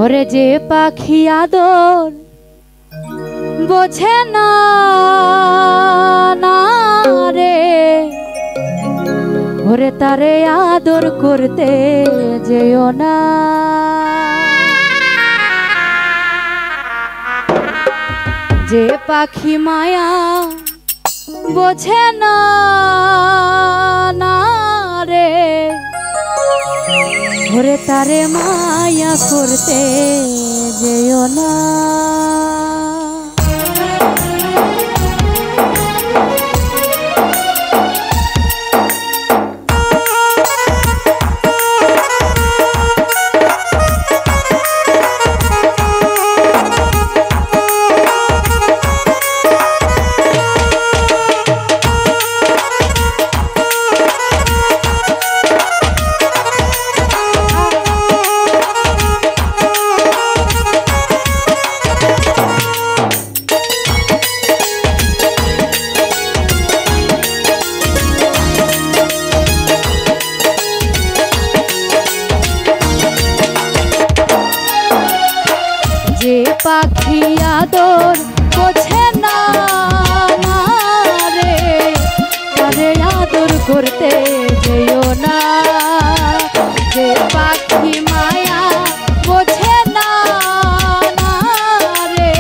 ওরে যে পাখি আদর বোঝে না না রে, ওরে তারে আদর করতে যেও না। যে পাখি মায়া বোঝে না না রে, ওরে তারে মায়া করতে যেও না। যে পাখি আদর বোঝে না না রে, তারে আদর করতে যেও না। যে পাখি মায়া বোঝে না না রে,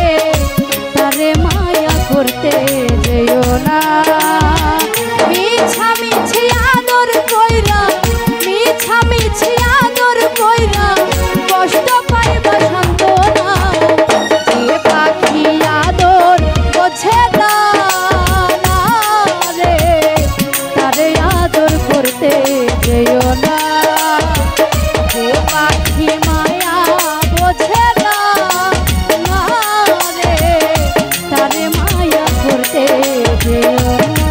তারে মায়া করতে যেও না। মিছামিছি আদর কইরা, মিছামিছি আদর কইরা কষ্ট পাইবা সান্ত্বনা। যে পাখি আদর বোঝে না না রে, তারে আদর করতে যেও না। যে পাখি মায়া বোঝে না না রে, তারে মায়া করতে যেও না।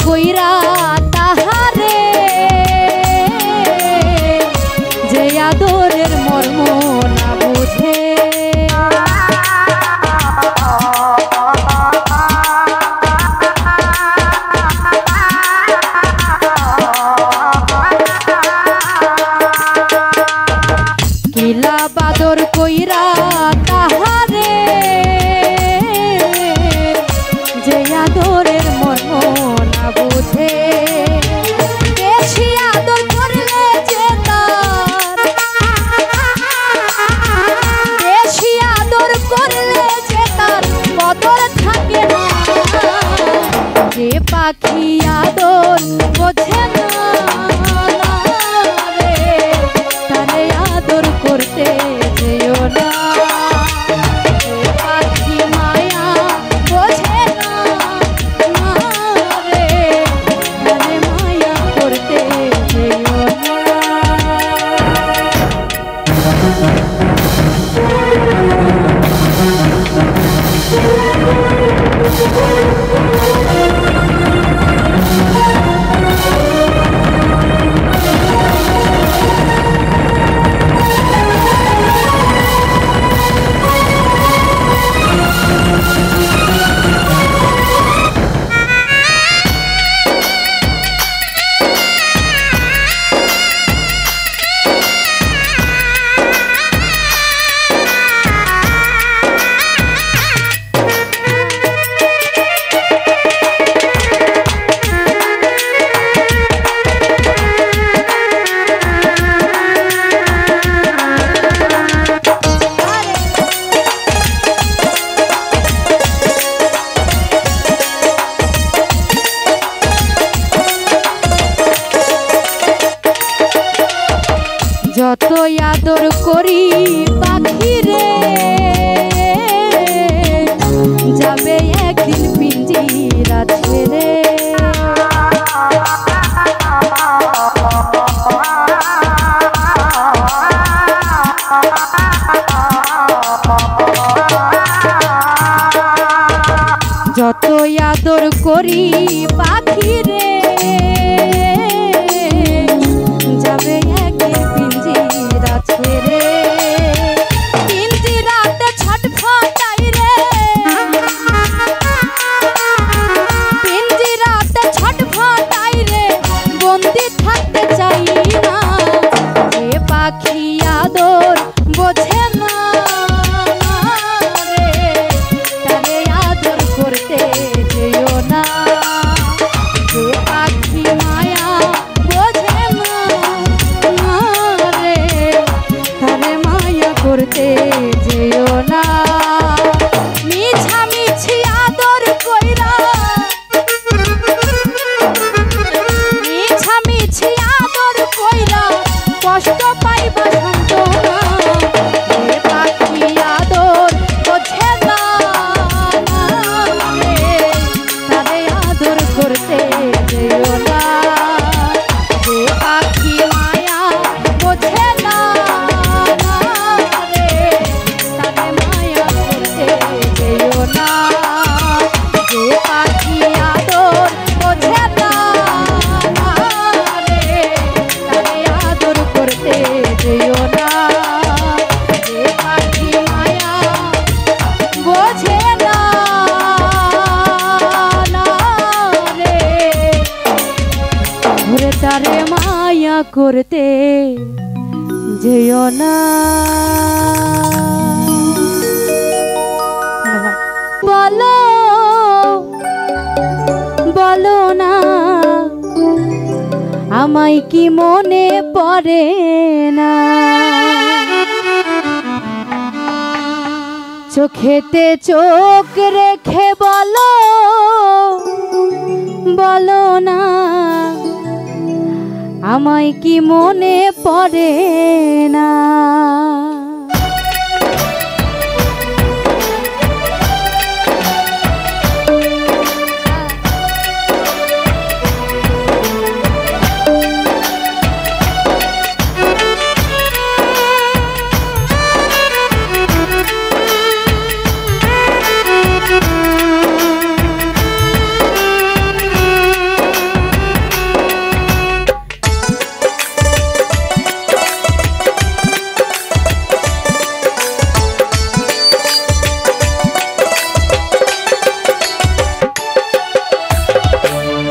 কইরা তাহারে যে আদরের মর্ম না বুঝে, কিলা বাদর কইরা তাহারে যে আদরের মর্ম না বুঝে। বেশি আদর করলে যে তার, বেশি আদর করলে যে তার কদর থাকে না। যে পাখি আদর বোঝে না না রে, তারে আদর করতে যেও না। যে পাখি মায়া বোঝে না না রে, তারে মায়া করতে যেও না। মায়া করতে যেও না। বলো বলো না আমায় কি মনে পড়ে না। চোখেতে চোখ রেখে বলো বলো না আমায় কি মনে পড়ে না।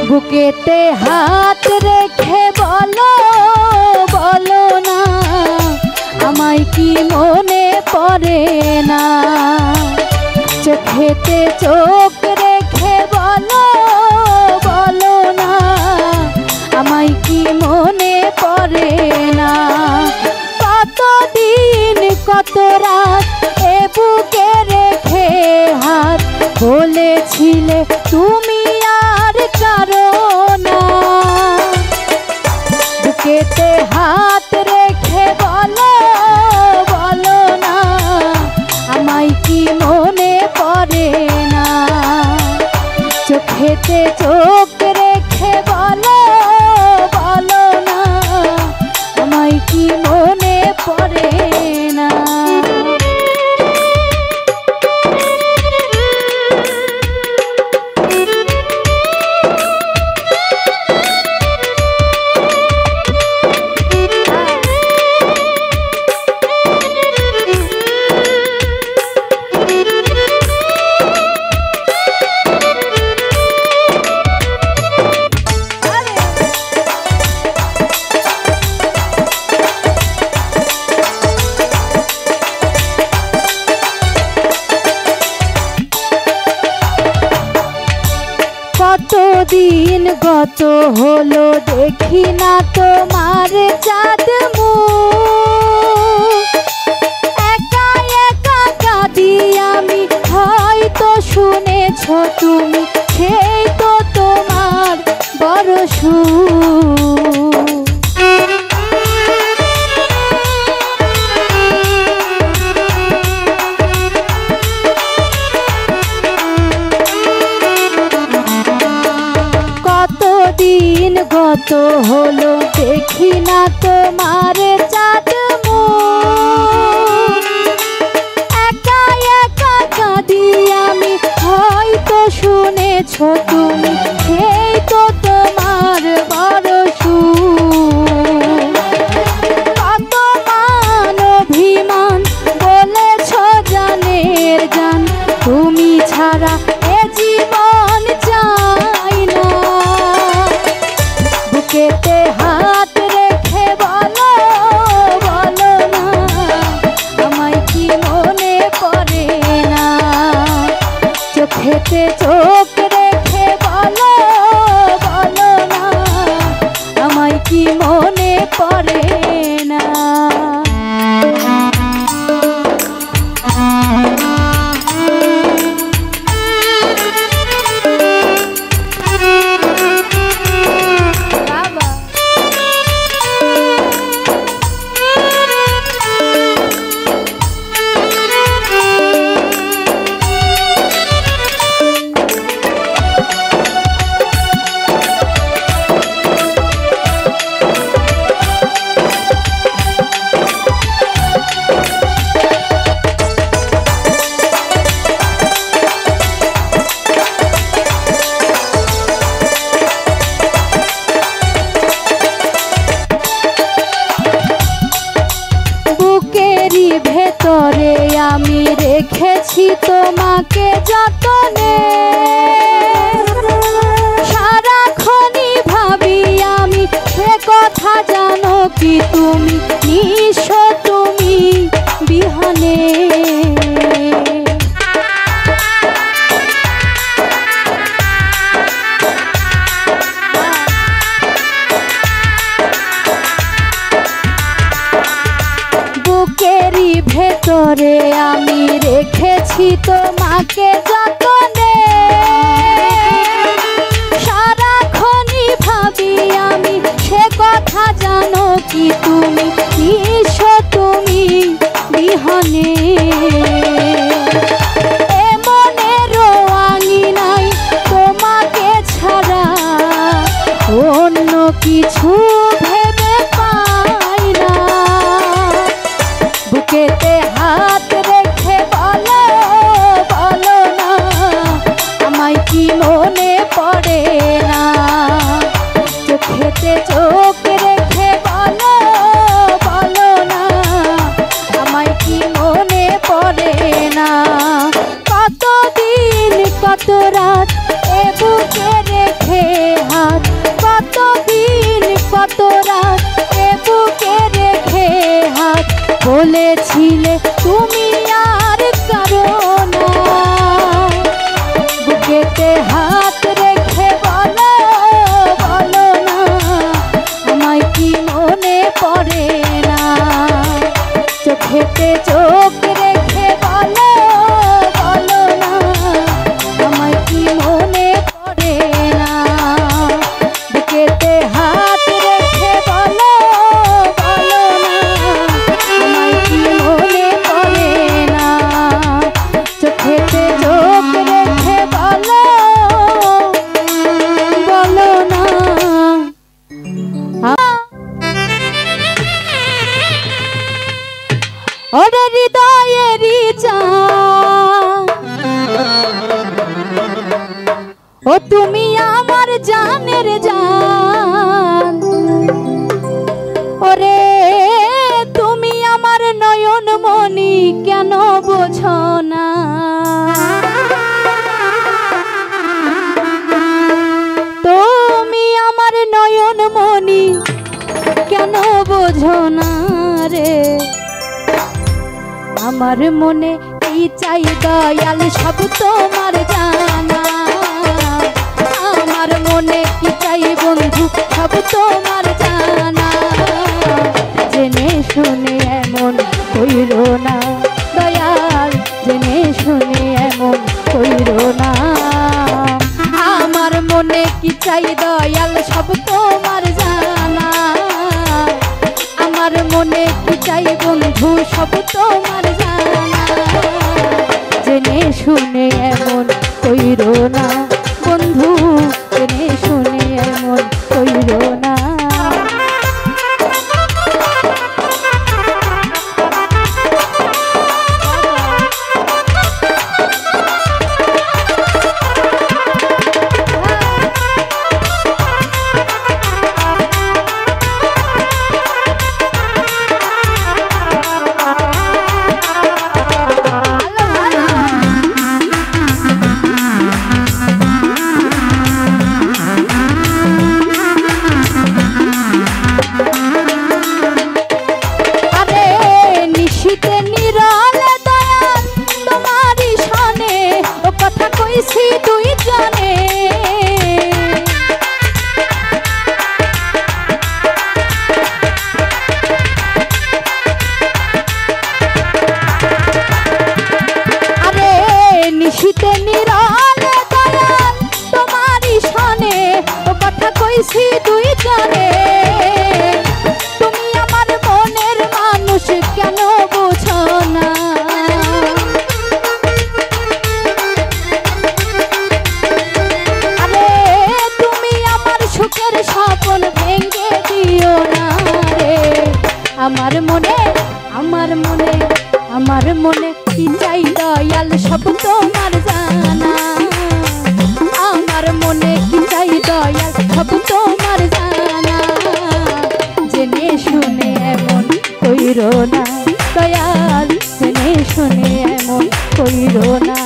বুকেতে হাত রেখে বলো বলো না আমায় কি মনে পড়ে না। চোখেতে চোখ রেখে বলো বলো না আমায় কি মনে পড়ে না। কতদিন কত রাত এ বুকে রেখে হাত বলেছিলে তুমি আর কারো না। বুকেতে হাত রেখে বলো বলো না আমায় কি মনে পড়ে না। চোখেতে চোখ রেখে বলো বলো না আমায় কি মনে পড়ে না। কতদিন গত হলো দেখি না তোমার চাঁদ মুখ। একা একা কাঁদি আমি হয়তো শুনেছ তুমি সেই তো তোমার বড় সুখ। দিন গত হলো দেখি না তোমার চাঁদ মুখ। একা একা কাঁদি আমি হয়তো শুনেছ তুমি সেই তো তোমার বড় সুখ। কত মান অভিমান বলেছ জানের জান তুমি ছাড়া এ জীবন চাই না। বুকেতে হাত রেখে বলো বলো না আমায় কি মনে পড়ে না। চোখেতে চোখ রেখে বলো বলো না আমায় কি মনে পড়ে না। ভেতরে আমি রেখেছি তোমাকে যতনে। সারাক্ষণই ভাবি আমি সে কথা জানি কি তুমি নিঃস্ব তুমি বিহানে। বুকেরই ভেতরে আমি রেখেছি তোমাকে যতনে, সারাক্ষণই ভাবি আমি সে কথা জানো কি তুমি নিঃস্ব তুমি বিহনে। এমনের আঙিনায় তোমাকে ছাড়া অন্য কিছু ভেবে পাই না। বুকেতে হাত রেখে বলো বলো না আমায় কি মনে পড়ে না। চোখেতে চোখ রেখে বলো বলো না আমায় কি মনে পড়ে না। কতদিন কত রাত এ বুকে রেখে হাত, কতদিন কত রাত এ বুকে রেখে হাত বলেছিলে তুমি আর কারো না। বুকেতে হাত রেখে বলো বলো না আমায় কি মনে পড়ে না। চোখেতে চোখ রেখে বলো বলো না আমায় কি মনে পড়ে না। বুকেতে হাত রেখে বলো বলো না আমায় কি মনে পড়ে না। চোখেতে চোখ রেখে বলো বলো না। ওরে হৃদয়েরই চান ও তুমি আমার জানের জান। ওরে তুমি আমার নয়ন মনি কেন বোঝো না। তুমি আমার নয়ন মনি কেন বোঝো না রে। আমার মনে কি চাই দয়াল সব তোমার জানা। আমার মনে কি চাই বন্ধু সব তোমার জানা। জেনে শুনে এমন কইরো না দয়াল, জেনে শুনে এমন কইরো না। আমার মনে কি চাই দয়াল সব তোমার জানা। আমার মনে কি চাই বন্ধু সব তোমার জানা। জেনে শুনে এমন কইরো না বন্ধু, জেনে শুনে এমন কইরো না। তুমি আমার মনের মানুষ কেন বোঝো না। আরে তুমি আমার সুখের স্বপ্ন ভেঙে দিও না রে। আমার মনে আমার মনে আমার মনে কি চাই দয়াল সব তোমার জানা। আমার মনে কি চাই দয়াল সব তোমার জানা। জেনে শুনে এমন কইরো না দয়াল, জেনে শুনে এমন কইরো না।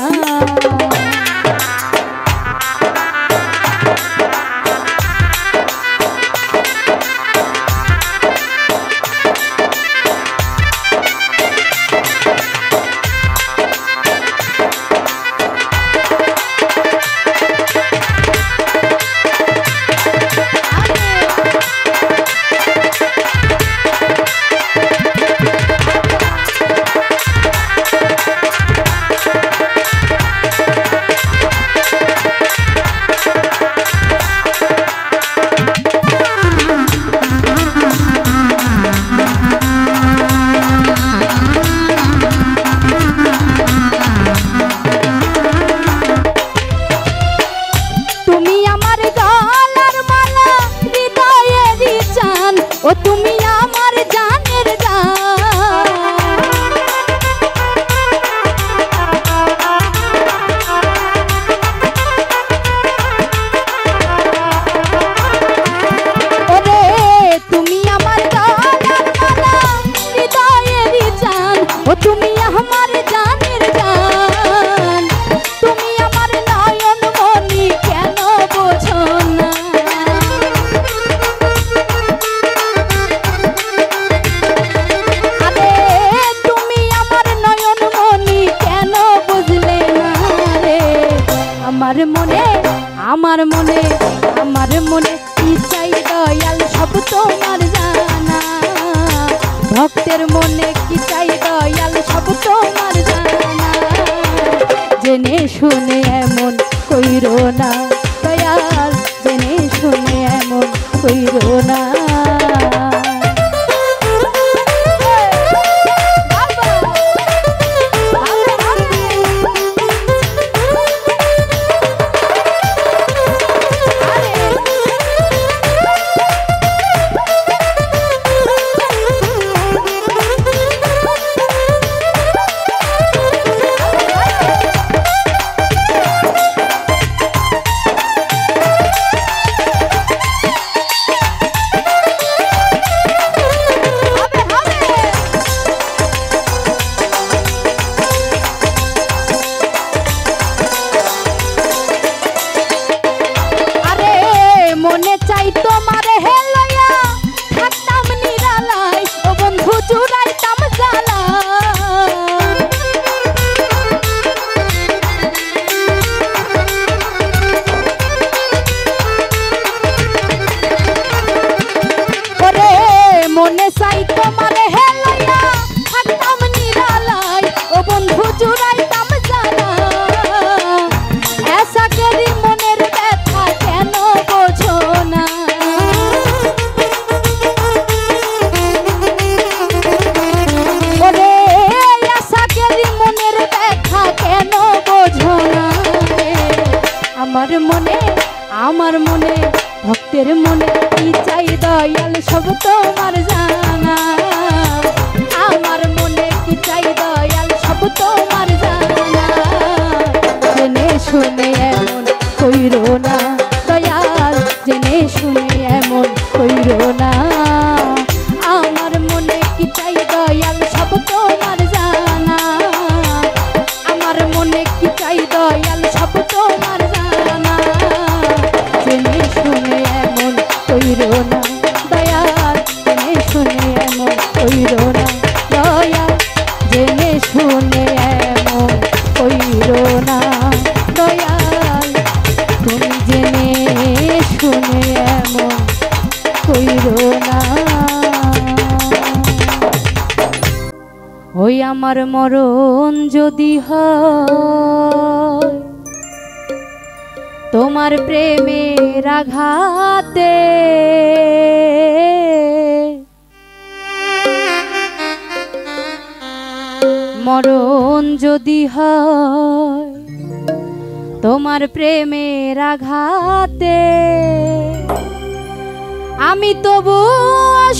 ভক্তের মনে কি চাই দয়াল সব তোমার জানা, জেনে শুনে এমন কইরো না দয়াল, জেনে শুনে এমন কইরো না। মনে চাই তোমার হেলাইয়া থাকতাম নিরালাই, ও বন্ধু জুড়াইতাম জানা, এসাকেরই মনের ব্যথা কেন বোঝো না। ওরে এসাকেরই মনের ব্যথা কেন বোঝো না। আমার মনে ভক্তের মনে কি চাই দয়াল সব তোমার জানা, আমার মনে কি চাই দয়াল সব তোমার জানা, জেনে শুনে এমন কইরো না দয়াল, জেনে শুনে এমন কইরো না। আমার মনে কি চাই দয়াল সব তোমার জানা, আমার মনে কি চাই দয়াল সব তোমার জানা, জেনে শুনে এমন কইরো না দয়াল, জেনে শুনে এমন কইরো না দয়াল, জেনে শুনে এমন কইরো না দয়াল, তুমি জেনে শুনে এমন কইরো না। ওই আমার মরণ যদি হয় তোমার প্রেমের আঘাতে, মরণ যদি হয় তোমার প্রেমের আঘাতে, আমি তবু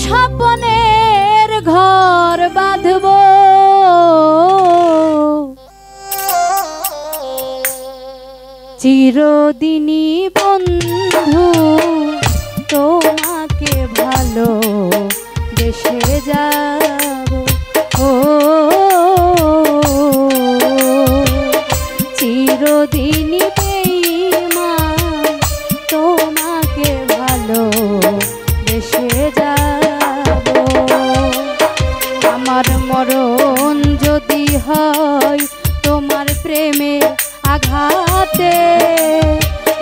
স্বপ্নের ঘর বাঁধব, চিরদিনই বন্ধু তোমাকে ভালো বেসে যাব, ও চিরদিনই বেঈমান তোমাকে ভালো বেসে যাব। আমার মরণ যদি হয় তোমার প্রেমের আঘাতে,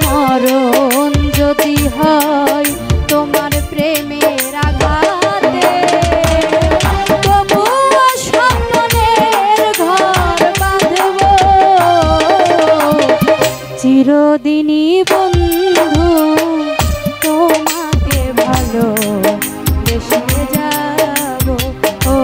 মরণ যদি হয় তোমার প্রেমের আঘাতে, তবুও স্বপ্নের ঘর বাঁধব, চিরদিনই বন্ধু তোমাকে ভালো বেসে যাব, ও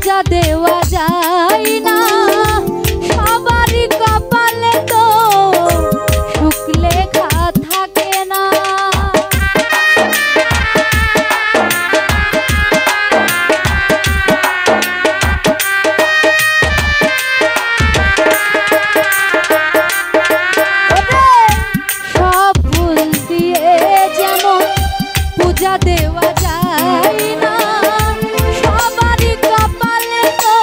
পূজা দেওয়া যায় না সবারই কপালে তো সুখ লেখা থাকে না। সব ফুল দিয়ে যেমন পূজা দেওয়া যায় না সবারই কপালে তো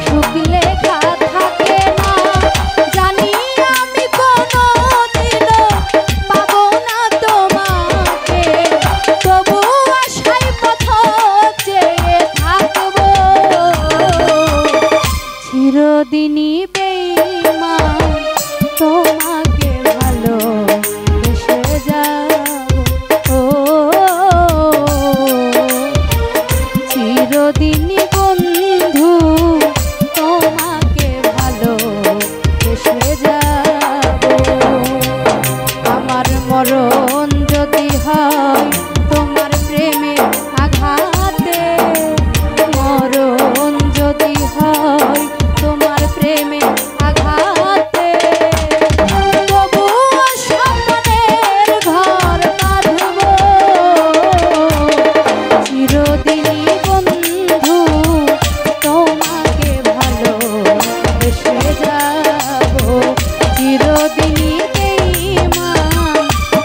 সুখ লেখা থাকে না। জানি আমি কোনোদিনও পাবো না তোমাকে, তবু আশায় পথ চেয়ে থাকবো। চিরদিনই বেঈমান তোমাকে ভালোবেসে যাবো, চিরদিনই বন্ধু তোমাকে ভালোবেসে যাবো। আমার মরণ যদি হয় তোমার প্রেমে আঘাতে, মরণ যদি হয় তোমার প্রেমে আঘাতে, তবুও স্বপ্নের ঘর বাঁধবো। চিরদিনই বন্ধু তোমাকে ভালোবেসে যাবো, চিরদিনই বেঈমান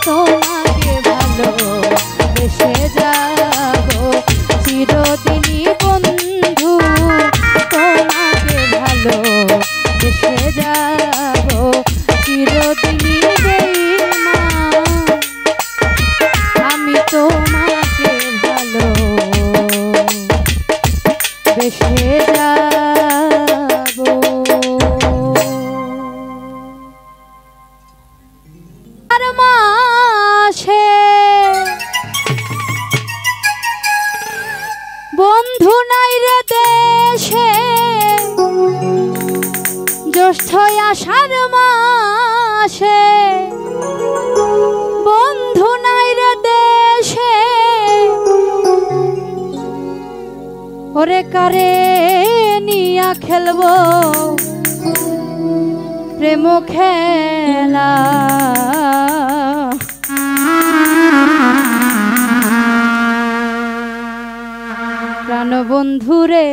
তোমাকে ভালোবেসে যাবো, চিরদিনই বন্ধু তোমাকে ভালোবেসে যাবো, চিরদিনই বেঈমান আমি তোমাকে ভালোবেসে যাবো। আর মাসে বন্ধু নাই রে দেশে, জ্যৈষ্ঠ আষাঢ় মাসে বন্ধু নাই রে দেশে, ওরে কারে নিয়া খেলবো প্রেম খেলা। প্রাণ বন্ধুরে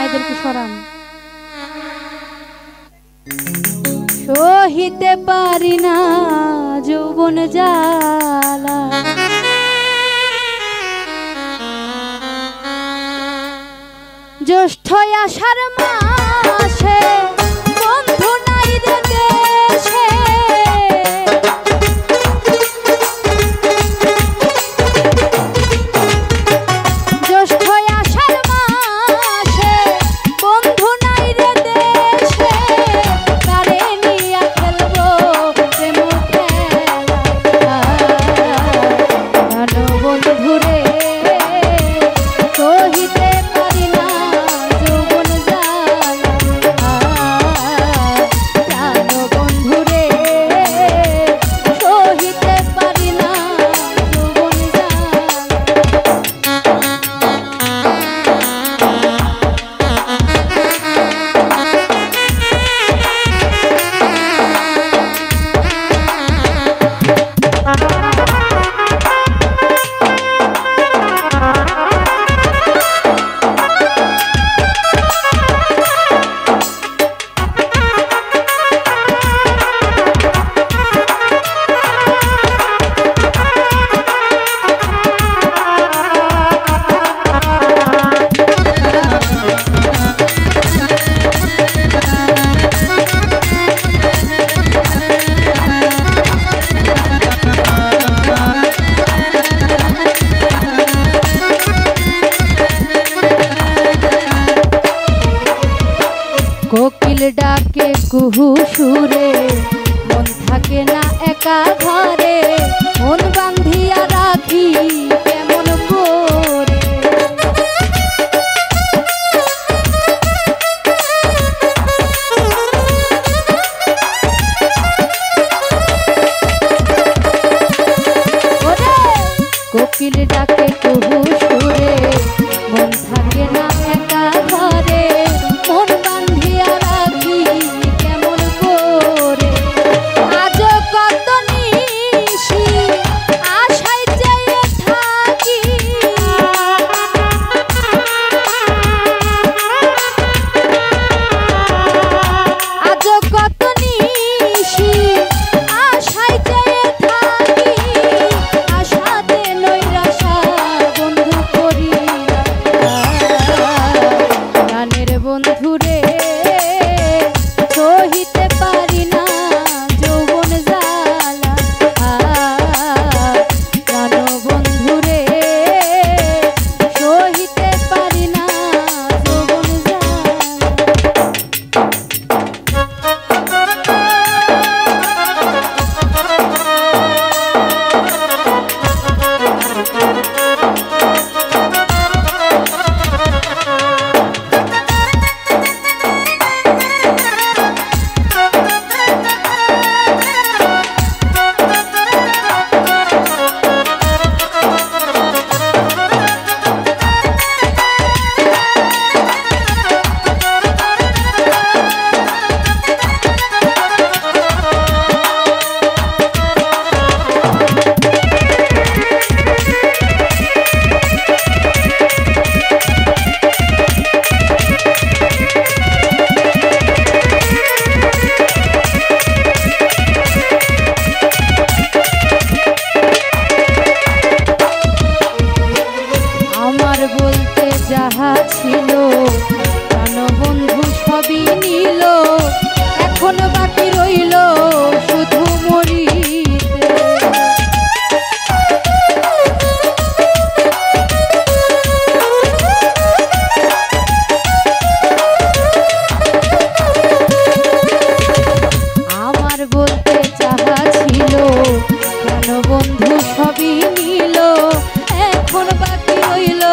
এদেরকে সরান, সহিতে পারি না যৌবন জ্বালা, জ্যৈষ্ঠ আষাঢ় মাসে বন্ধু নাই রে দেশে, জ্যৈষ্ঠ আষাঢ় মাসে বন্ধু নাই রে দেশে, কারে নিয়া খেলবো প্রেম খেলা। প্রাণ বন্ধুরে সহিতে পারি না যৌবন জ্বালা, প্রাণ বন্ধুরে সহিতে পারি না যৌবন কোকিল ডাকে কুহু সুরে, মন থাকে না একা ঘরে, মন বান্ধিয়া রাখি কেমন করে। কোকিল ডাকে কুহু সুরে, বলতে যাহা ছিল প্রাণবন্ধু সবই নিল, এখন বাকি রইল শুধু মরিতে। আমার বলতে যাহা ছিল প্রাণবন্ধু সবই নিল, এখন বাকি রইল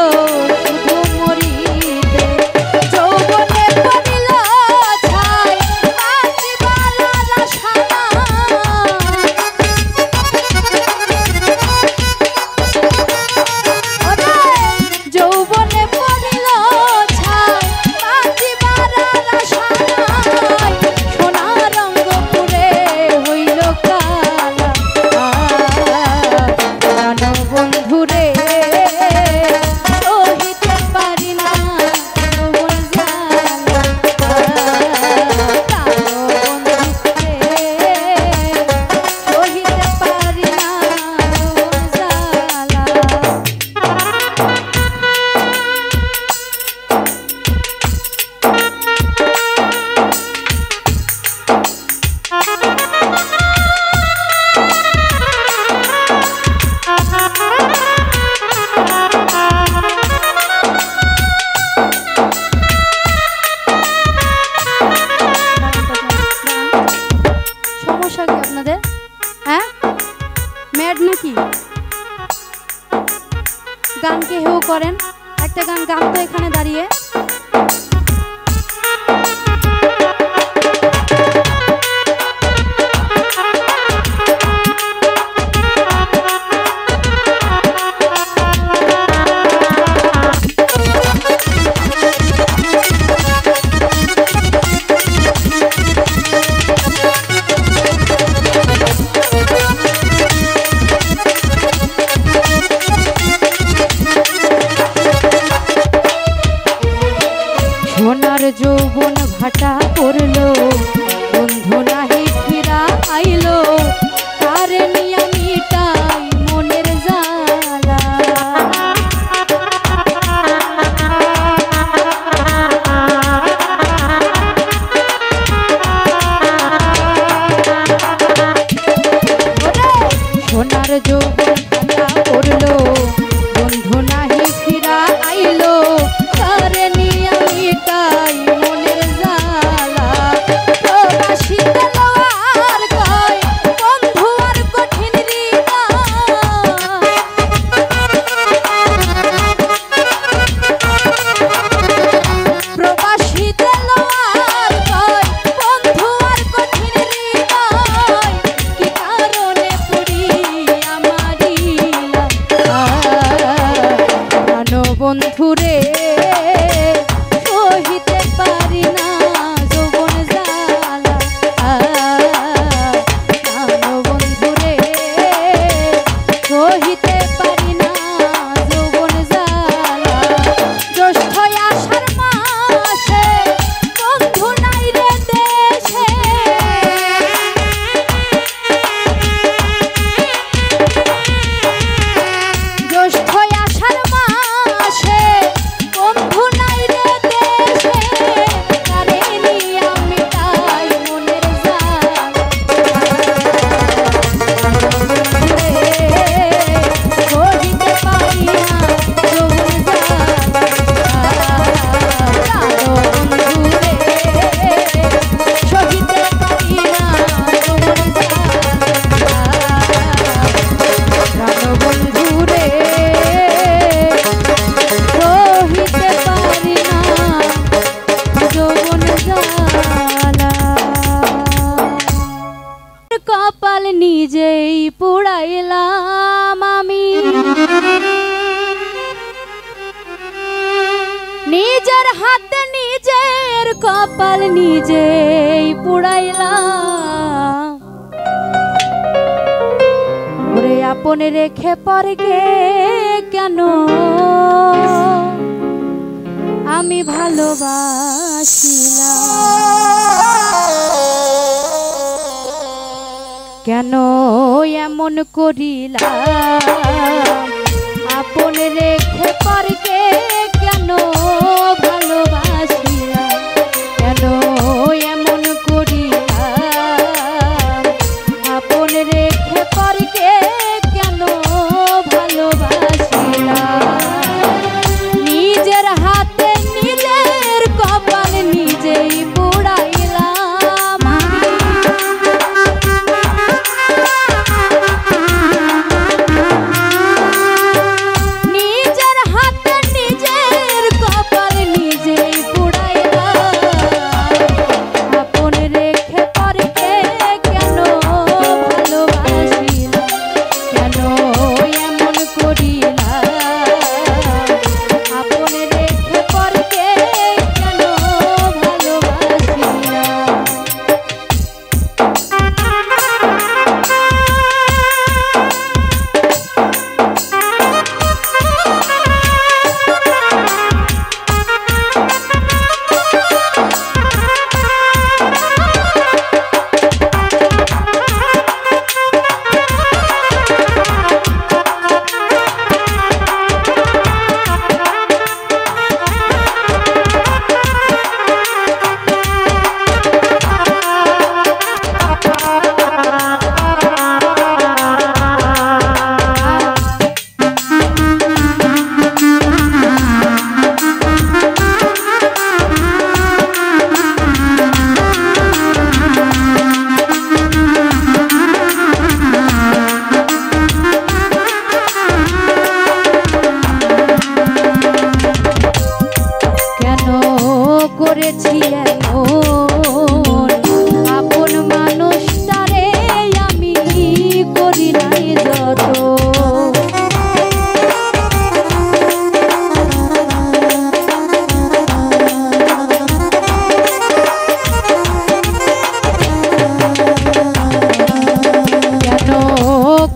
শুধু মরিতে। যৌবনে পড়িল ছাই বাঁচিবার আশা নাই, যৌবনে পড়িল ছাই বাঁচিবার আশা নাই, সোনার রঙ্গ পুরে হইল কালা। প্রাণবন্ধুরে সহিতে পারি না যৌবন জ্বালা, প্রাণবন্ধুরে সহিতে পারি না যৌবন জ্বালা। সমস্যা কি আপনাদের? হ্যাঁ, ম্যাড নাকি? গান কে হেউ করেন, একটা গান গান তো এখানে দাঁড়িয়ে। সোনার যৌবন ভাটা পড়লো, বন্ধু নাহি ফিরা আইলো, কারে নিয়া মিটাই মনের জ্বালা। সোনার যৌবন ভাটা পড়লো, বন্ধু নাহি ফিরা আইলো, কারে নিয়া মিটাই মনের জ্বালা। প্রবাসীতে লওয়ার কয় বন্ধু আর কঠিন প্রবাসীতে লওয়ার কয় বন্ধু আর কঠিন হৃদয়, কি কারণে পড়ি আমারিলা। প্রাণবন্ধুরে সহিতে পারি না যৌবন জ্বালা, প্রাণবন্ধুরে সহিতে পারি না যৌবন জ্বালা। জ্যৈষ্ঠ আষাঢ় মাসে বন্ধু নাই রে দেশে, জ্যৈষ্ঠ আষাঢ় মাসে বন্ধু নাই রে দেশে, কারে নিয়া মিটাই মনের জ্বালা। সহিতে পারি না যৌবন জ্বালা, প্রাণবন্ধুরে সহিতে পারি না যৌবন জ্বালা। প্রাণবন্ধুরে সহিতে পারি না যৌবন জ্বালা। কপাল নিজেই পুড়াইলাম আমি, নিজের হাতে নিজের কপাল নিজেই পুড়াইলাম। ওরে আপনে রেখে পরকে কেন আমি ভালোবাসিলাম, কেন এমন করিলাম আপন রেখে পরকে করেছি এমন আপন মানুষটারে আমি করি নাই যত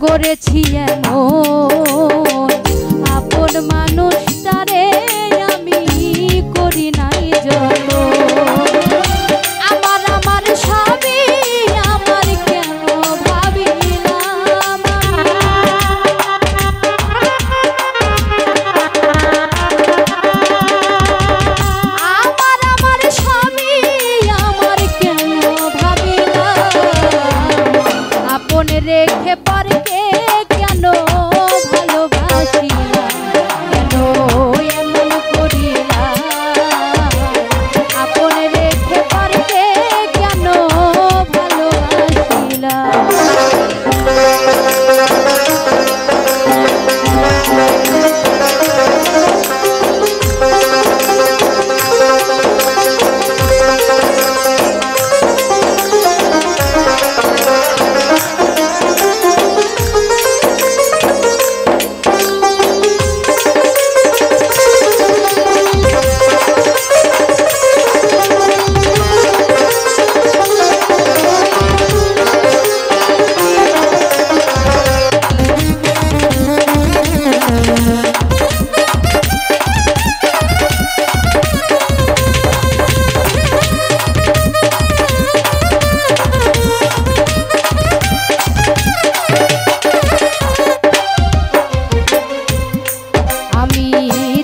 করেছি এমন আপন মানুষটারে আমি করি নাই যত আমার আমার সবই আমার কেন ভাবিলাম আমার আমার সবই আমার কেন ভাবিলাম আপন রেখে পরে কেন ভালোবাসিলাম কেন এমন করিলাম আপন রেখে পরে কেন ভালোবাসিলাম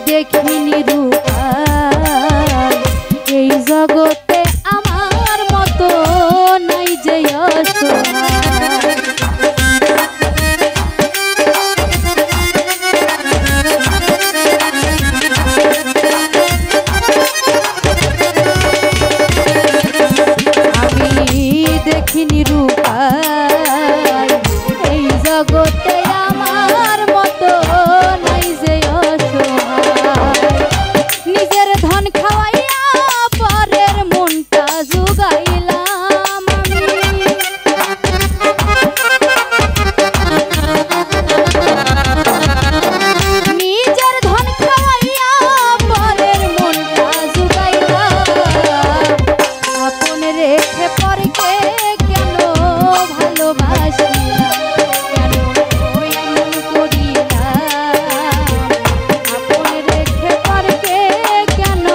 দেখিনি রূপাল এই জগতে আমার মতো নাই যে অসহায় আমি দেখিনি রূপাল এই জগতে আমার মতো নাই যে নিজের ধন খাওয়াইয়া পরের মনটা জুগাইলাম নিজের ধন খাওয়াইয়া পরের মনটা জুগাইলাম আপন রেখে পরকে কেন ভালোবাসিলাম কেন এমন করিলাম আপন রেখে পরকে কেন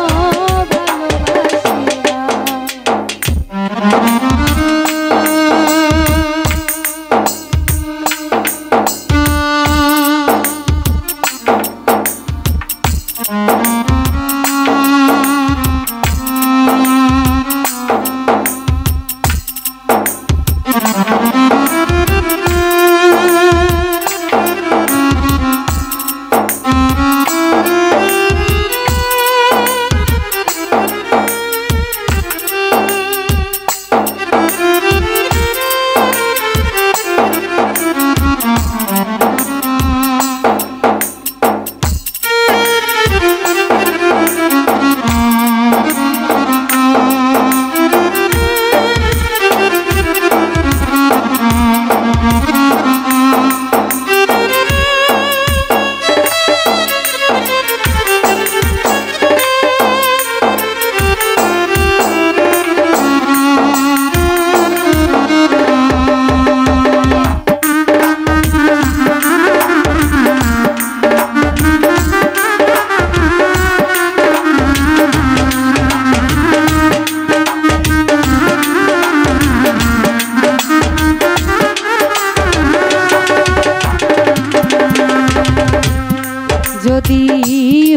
যদি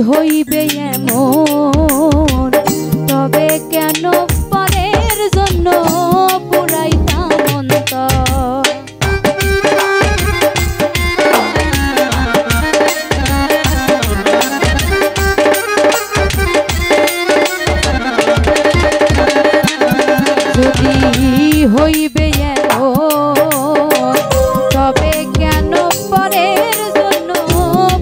হইবে এমন তবে কেন পরের জন্য পুরাইতাম অন্তর যদি হইবে এমন তবে কেন পরের জন্য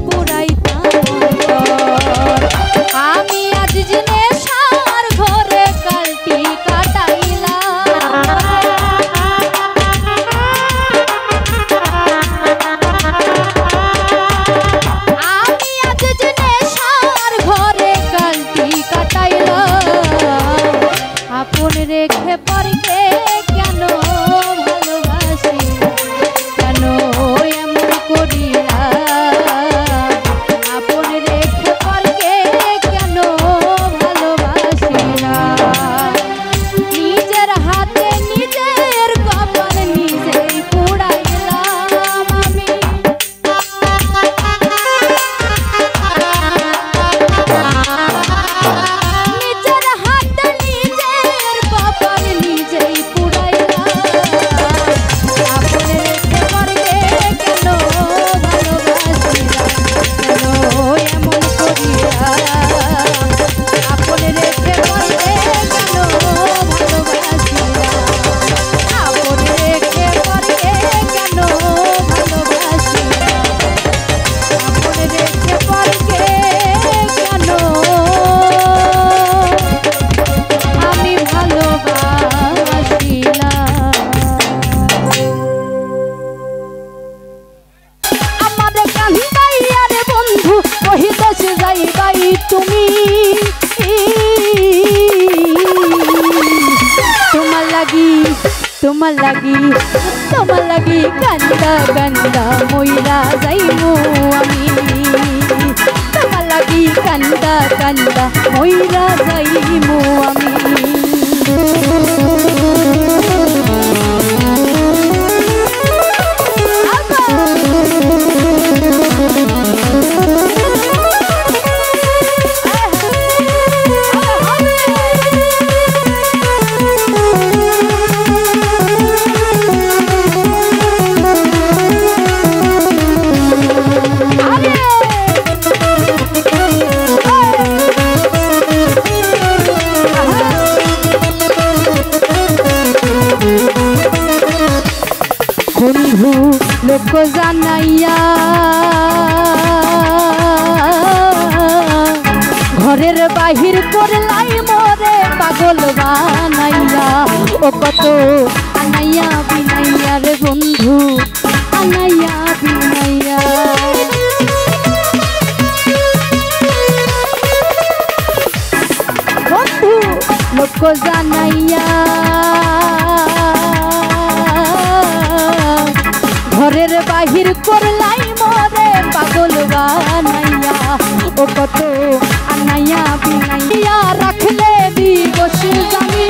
পুরাইতাম অন্তর আমি আজ জেনে সার ঘরে রেখে পরকে কেন ভালোবাসি কেন এমন করিয়া আপন রেখে পরকে কেন ভালোবাসি না নিজের হাতে নিজের কপাল নিজেই পুড়াইলাম আমি নিজের হাতে নিজের কপাল নিজেই পুড়াইলাম আপন রেখে পরকে কেন ভালোবাসি না কেন এমন করিয়া আপন রেখে পরকে কেন ভালোবাসি না আপন রেখে পরকে কেন ভালোবাসি না আপন রেখে পরকে কেন আমি ভালোবাসি না আমাদের কান্দাইয়া রে বন্ধু কহিতেছে যাইবাই তুমি তোমার লাগি কান্দা কান্দা মইরা যাইমু আমি তোমার লাগি কান্দা কান্দা মইরা যাইমু আমি বন্ধু লোক জানাইয়া ঘরের বাহির করলাই মোরে পাগল বানাইয়া ও কত আনাইয়া বিনাইয়া রে বন্ধু আনাইয়া বিনাইয়া বন্ধু লোক জানাইয়া ঘরের বাহির করলাই মোরে পাগল বানাইয়া ও কত আনাইয়া বিনাইয়া রাখলে দিবস জানি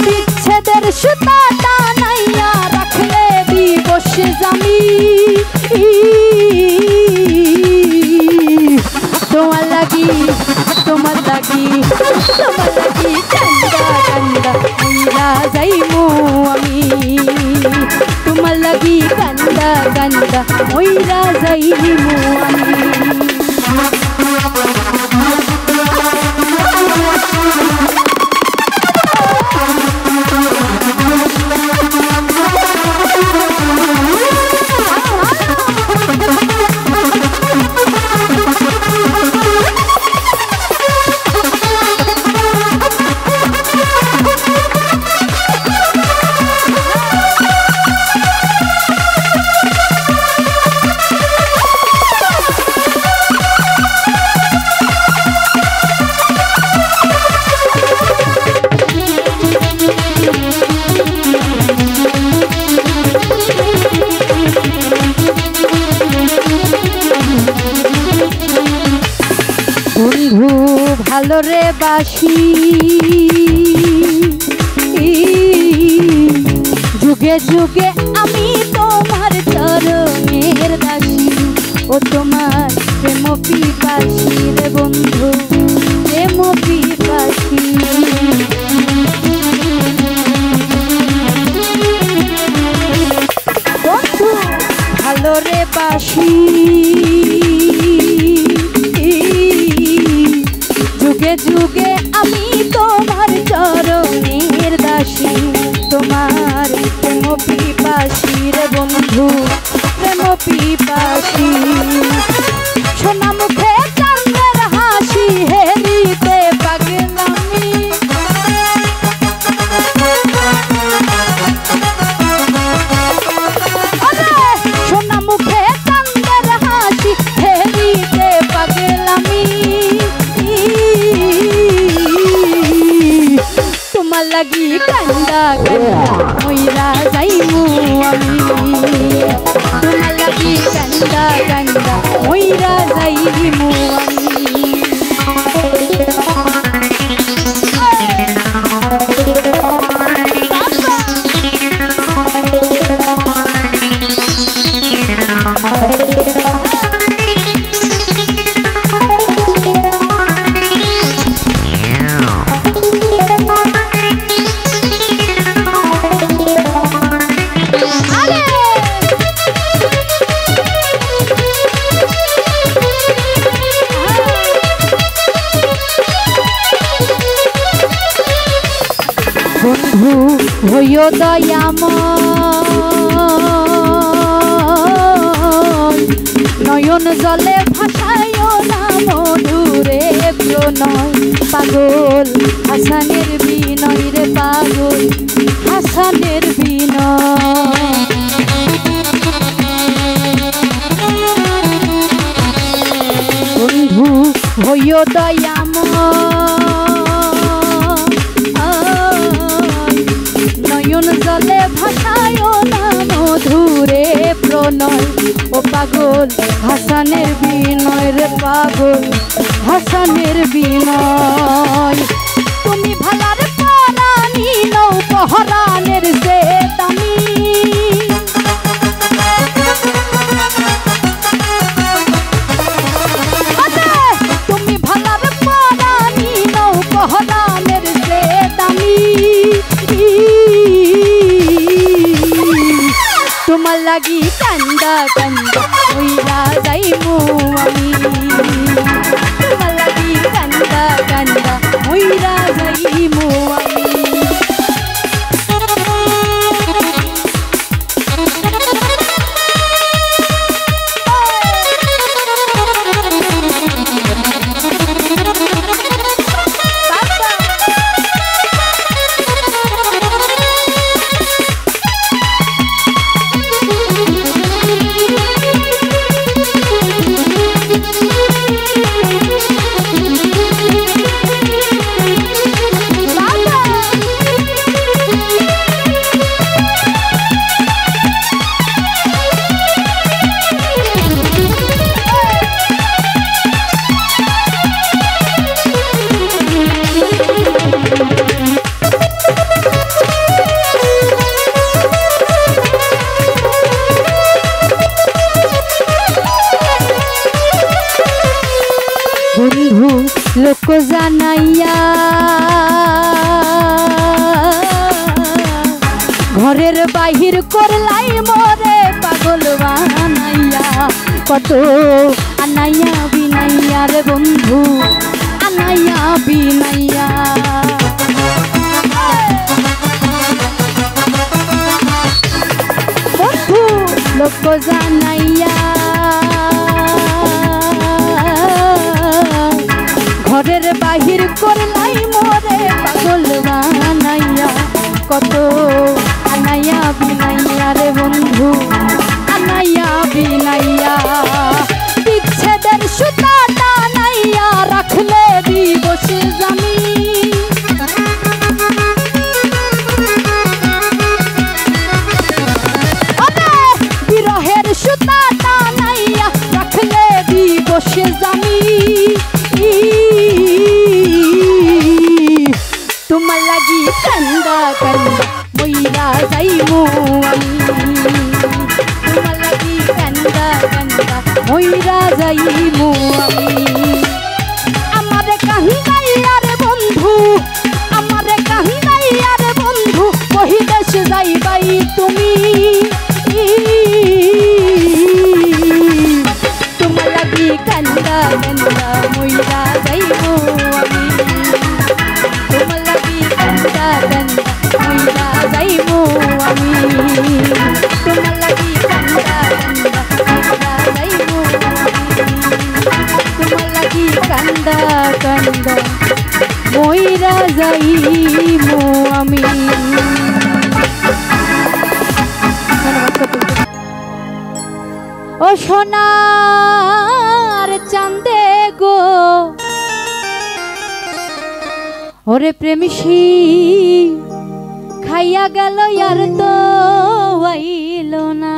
বিচ্ছেদের সুতা টানাইয়া রাখলে দিবস জানি তোমার লাগি কান্দা কান্দা মইরা যাইমু আমি তোমার লাগি কান্দা কান্দা মইরা যাইমু আমি বন্ধু ভালো রে বাসি যুগে যুগে আমি তোমার চরণের দাসী ও তোমার প্রেম পিপাসী রে বন্ধু প্রেম পিপাসী বন্ধু ভালো রে বাসি যুগে যুগে আমি তোমার চরণের দাসী তোমার প্রেম পিপাসী রে বন্ধু প্রেম পিপাসী সোনা মুখে চাঁদের হাসি হেরিতে পাগলামি সোনা মুখে চাঁদের হাসি হেরিতে যাইমু আমি বন্ধু হইও দয়াময় নয়ন জলে ভাসায়ও না মধুরে প্রণয় পাগল হাসানের বিনয় রে পাগল হাসানের বিনয় বন্ধু হইও দয়াময় নয়ন জলে ভাসায়ও না মধুরে প্রণয় ও পাগল হাসানের বিনয় রে পাগল হাসানের বিনয় তুমি ভালার পরানি নৌ পহরানের সে দামি তুমি ভালার পরানি নৌ পহরানের সে দামি তোমার লাগি কান্দা কান্দা হইরা যাইমু আমি তোমার লাগি কান্দা কান্দা হইরা যাইমু আমি বন্ধু লোক জানাইয়া ঘরের বাহির করলাই মোরে পাগল বানাইয়া কত আনাইয়া বিনাইয়া রে বন্ধু আনাইয়া বিনাইয়া বন্ধু লোক জানাইয়া ঘরের বাহির করলাই মোরে পাগল বানাইয়া কত আনাইয়া বিনাইয়া রে বন্ধু আনাইয়া বিনাইয়া বিচ্ছেদের সুতা টানাইয়া রাখলে দিবস জামি বিরহের সুতা টানাইয়া রাখলে দিবস জামি তোমার লাগি কান্দা কান্দা মইরা যাইমু আমি তোমার লাগি কান্দা কান্দা মইরা যাইমু আমি আমারে কান্দাইয়া রে বন্ধু আমারে কান্দাইয়া রে বন্ধু বহিদেশ যাইবাই তুমি তোমার লাগি কান্দা কান্দা মইরা যাইমু আমি তোমার লাগি কান্দা কান্দা মইরা যাইমু আমি তোমার লাগি কান্দা কান্দা মইরা যাইমু তোমার লাগি কান্দা কান্দা মইরা যাইমু আমি ও সোনার চাঁদে গো ওরে প্রেমিসি খাইয়া গেল আর তো আইল না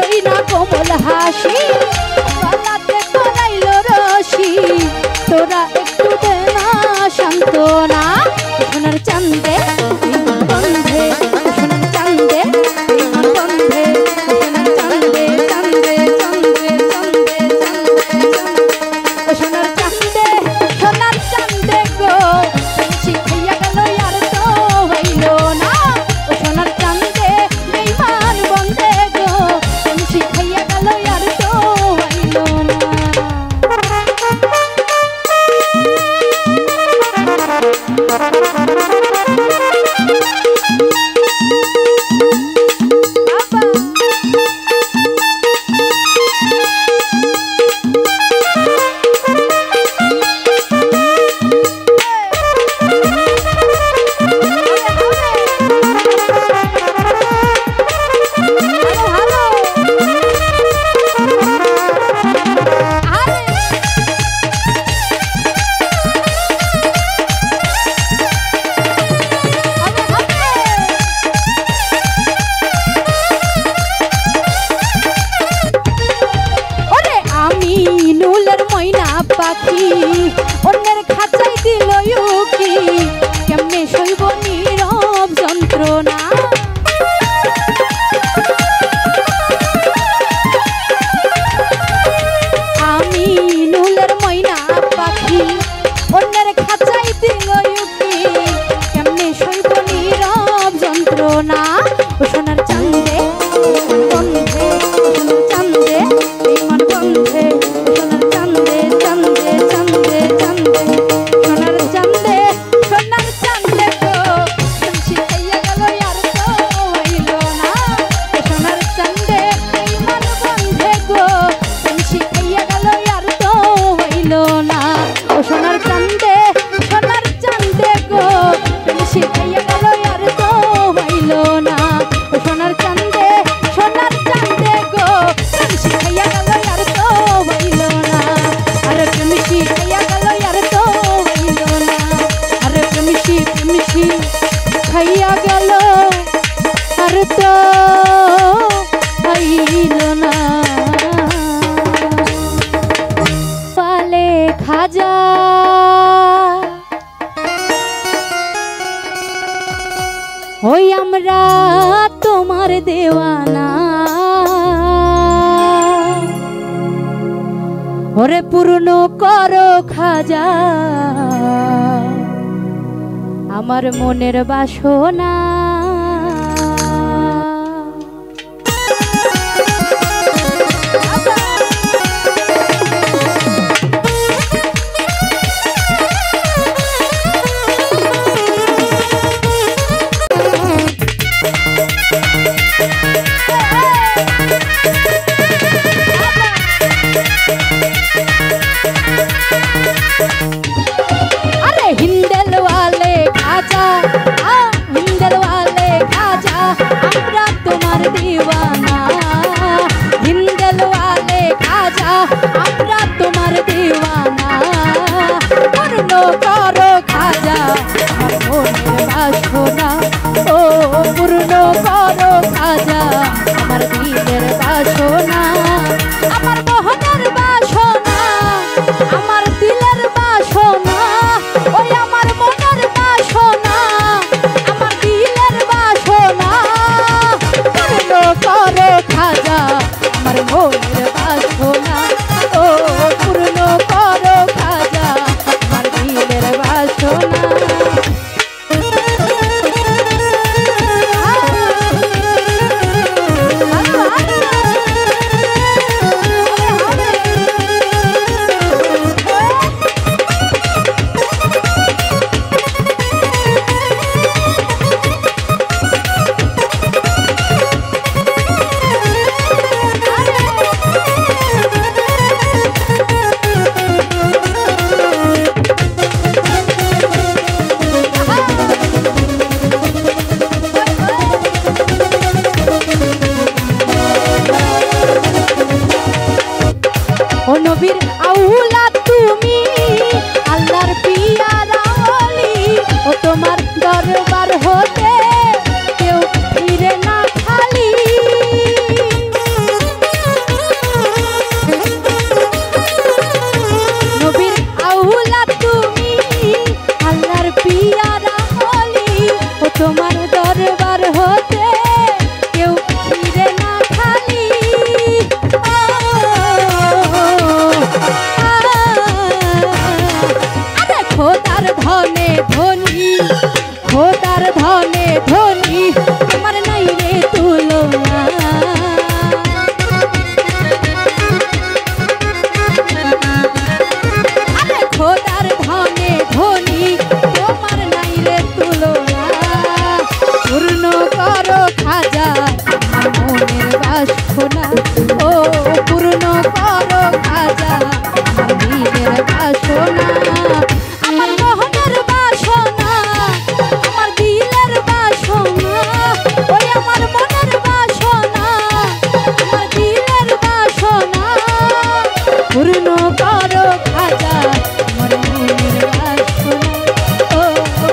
দিলই না কোমল হাসি গলাতে করাইল রশি তোরা একটু দে না সান্ত্বনা সোনার চাঁদে বিমান বন্ধে সোনার চাঁদে বিমান বন্ধে সোনার চাঁদে চাঁদে চাঁদে চাঁদে চাঁদে সোনার চাঁদে সোনার চাঁদে গো শিখাইয়া গেল আর তো হইল না সোনার চাঁদে বিমান বন্ধে গো শিখাইয়া গেল আর তো হইল না পাখি অন্যের খাঁচাই দিল উকি কেমনে সইব নীরব যন্ত্রণা আমি নুলের ময়না পাখি অন্যের খাঁচাই দিল উকি কেমনে সইব নীরব যন্ত্রণা সোনার চাঁদে বন্ধে সোনার চাঁদে বিমান বন্ধে সোনার চাঁদে চাঁদে চাঁদে চাঁদে সোনার চাঁদে সোনার চাঁদে গো শিখাইয়া গেল আর তো হইল না সোনার চাঁদে বিমান বন্ধে গো শিখাইয়া গেল আর তো হইল না ও সোনার চাঁদে গো শিখাইয়া গেল আর তো হইল না ও সোনার চাঁদে গো শিখাইয়া গেল আর তো হইল না আর প্রেম শিখাইয়া গেল আর তো হইল না আর প্রেম শিখাইয়া গেল আর তো হইল না পালে খাজা ওই আমরা তোমার দেওয়ানা ওরে পূর্ণ করো খাজা আমার মনের বাসনা अरे हिंदल वाले खाजा हिंदल वाले खाजा हमरा तुम्हार दीवाना हिंदल वाले खाजा हमरा तुम्हार दीवाना पूर्ण करो खाजा আমার মনের বাসনা ও পূর্ণ করো খাজা আমার দিলের বাসনা আমার মোহনের বাসনা আমার দিলের বাসনা ওই আমার মনের বাসনা আমার দিলের বাসনা পূর্ণ করো খাজা আমার মনের বাসনা ও পূর্ণ করো খাজা আমার দিলের বাসনা ও নবীর আউলা তুমি আল্লাহর পিয়ারা ওলি ও তোমার দরবার হতে কেউ ফিরে না খালি ও পূর্ণ করো খাজা আমার দিলের বাসনা আমার মোহনের বাসনা আমার দিলের বাসনা ওই আমার মনের বাসনা আমার দিলের বাসনা পূর্ণ করো খাজা আমার মনের বাসনা ও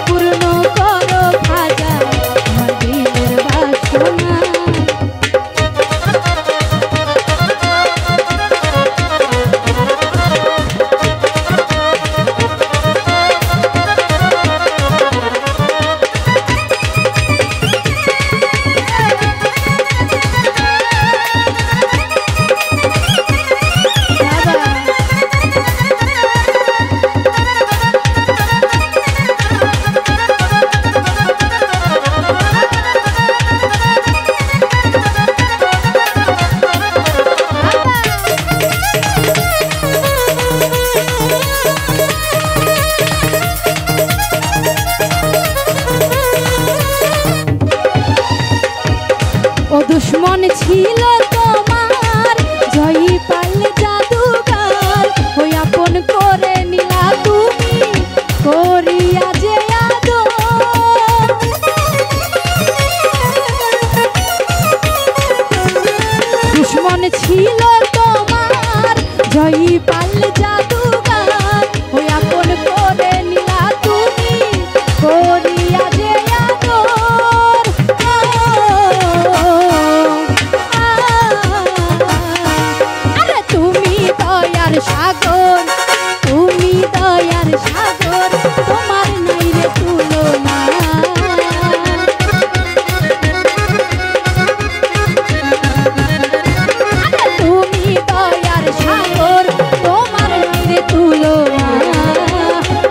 পূর্ণ করো খাজা আমার দিলের বাসনা দুশ্মন ছিল তোমার জয়ী পারলে জাদুগার ওই আপন করে নিলা তুমি করিয়া যে আদর দুশ্মন ছিল তোমার জয়ী পারলে জাদুগার ওই আপন করে নিলা তুমি করিয়া যে আদর আরে তুমি দয়ার সাগর তুমি দয়ার সাগর তোমার নাই রে তুলনা আরে তুমি দয়ার সাগর তোমার নাই রে তুলনা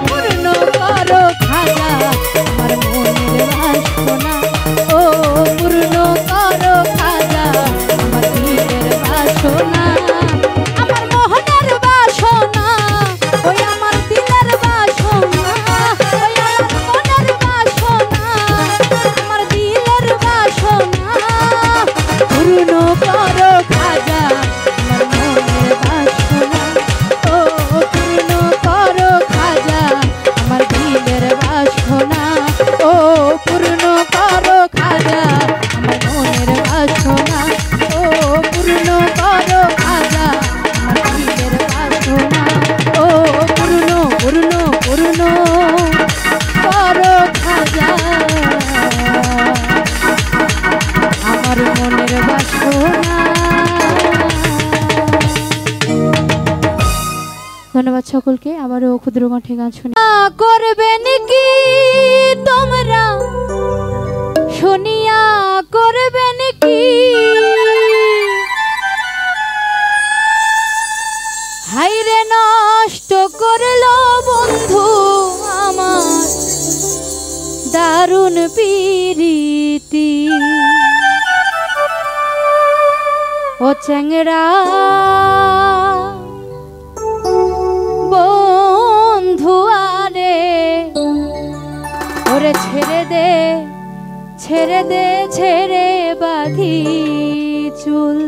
পূর্ণ করো খাজা আমার মনের বাসনা ও পূর্ণ করো খাজা আমার দিলের বাসনা আমার মোহনের বাসনা ওই আমার দিলের বাসনা ওই আমার মনের বাসনা আমার দিলের বাসনা পূর্ণ করো খাজা আমার মনের বাসনা ও পূর্ণ করো খাজা আমার দিলের বাসনা ও পূর্ণ করো খাজা আমার মনের বাসনা ও পূর্ণ করো খাজা আমার দিলের বাসনা ও পূর্ণ পূর্ণ পূর্ণ করো খাজা আমার মনের বাসনা। ধন্যবাদ সকলকে আবারও ক্ষুদ্র কণ্ঠে গান শুনে করবেন কি তোমরা শুনিয়া করবেন কি হাইরে নষ্ট করলো বন্ধু আমার দারুণ প্রীতি ও চ্যাংড়া বন্ধু আরে ওরে ছেড়ে দে ছেড়ে দে ছেড়ে বাঁধি চুল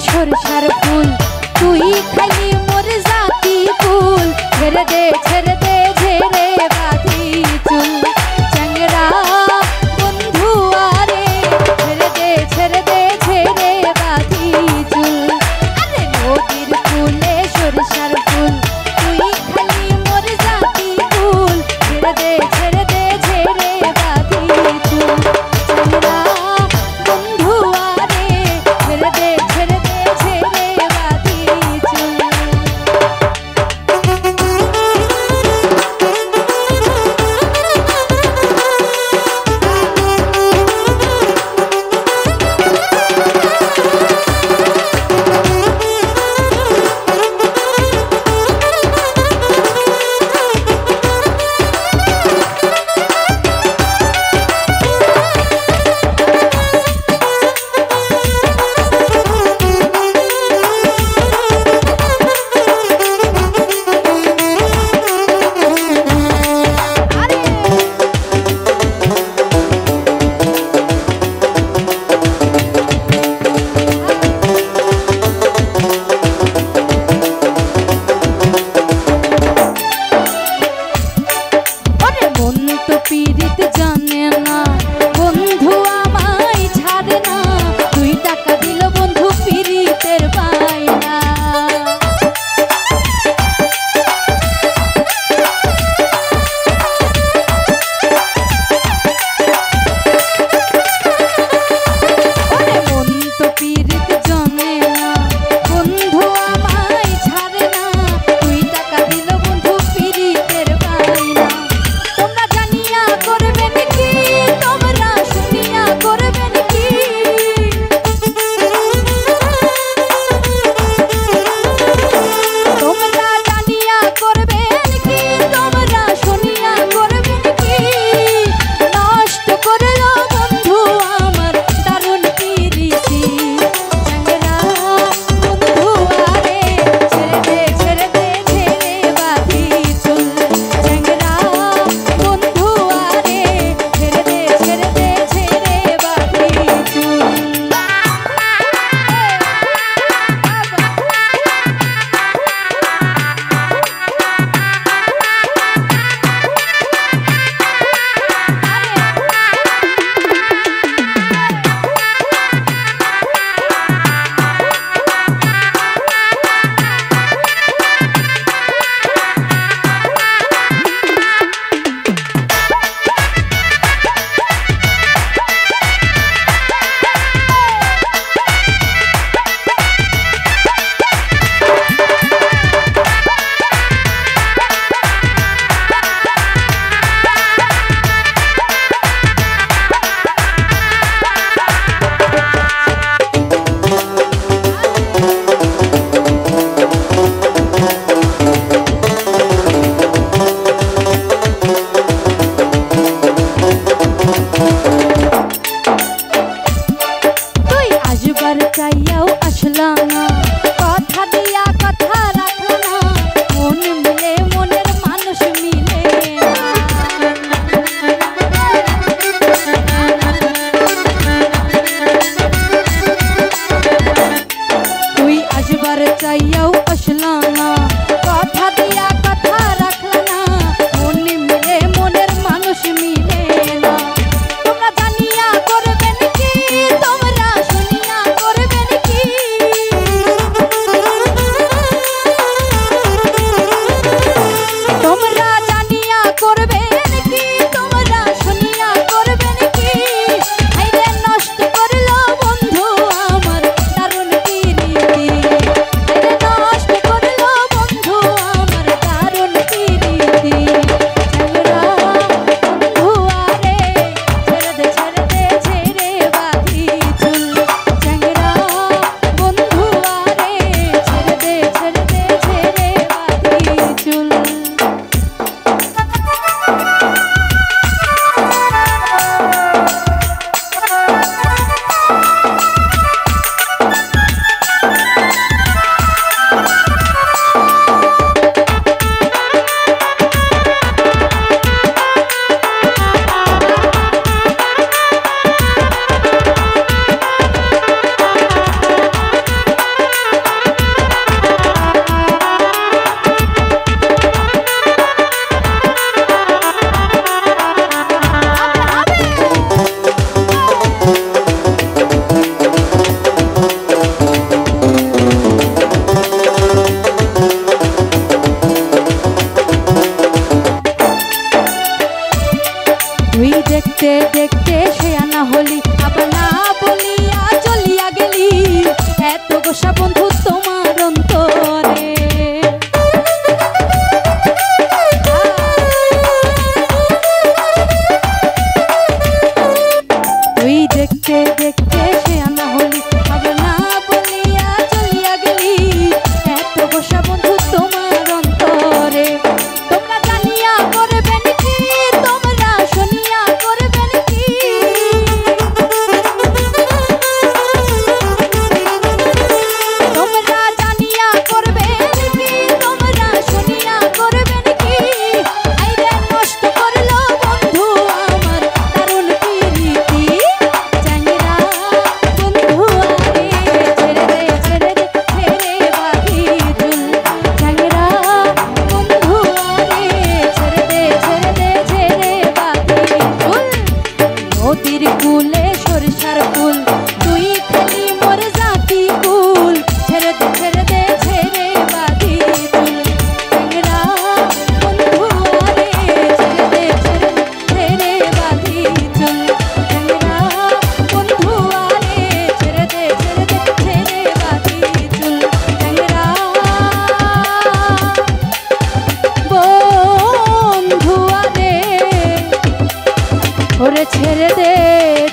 সরষার ফুল তুই খালি মোর জাতি ফুল ছেড়ে দে ঝেড়ে বাঁধি চুল চ্যাংড়া বন্ধু আরে ছেড়ে দে ঝেড়ে বাঁধি চুল আরে নদীর ফুলে সরষার ফুল তুই খালি মোর জাতি ফুল ছেড়ে দে ঝেড়ে বাঁধি চুল চ্যাংড়া বন্ধু আরে ছেড়ে দে ঝেড়ে বাঁধি চুল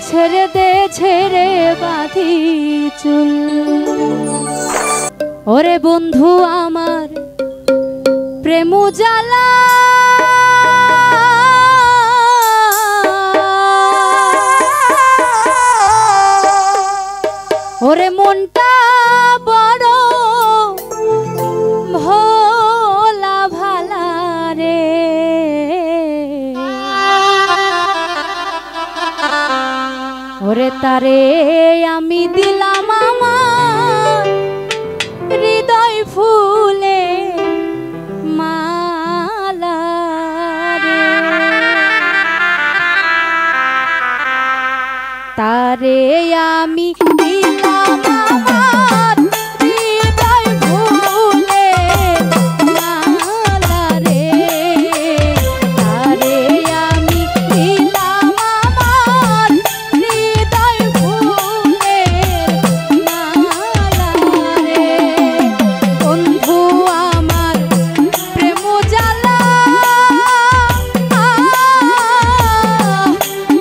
ছেড়ে দে ছেড়ে বাঁধি চুল। ওরে বন্ধু আমার প্রেম জ্বালা ওরে মনটা বড় ভোলা ভালা রে। ওরে তারে আমি দিলাম আমার হৃদয় ফুলে মালা রে। তারে আমি দিলাম আমার হৃদয় ফুলে মালা রে। তারে আমি দিলাম আমার হৃদয় ফুলে মালা রে। বন্ধু আমার প্রেম জ্বালা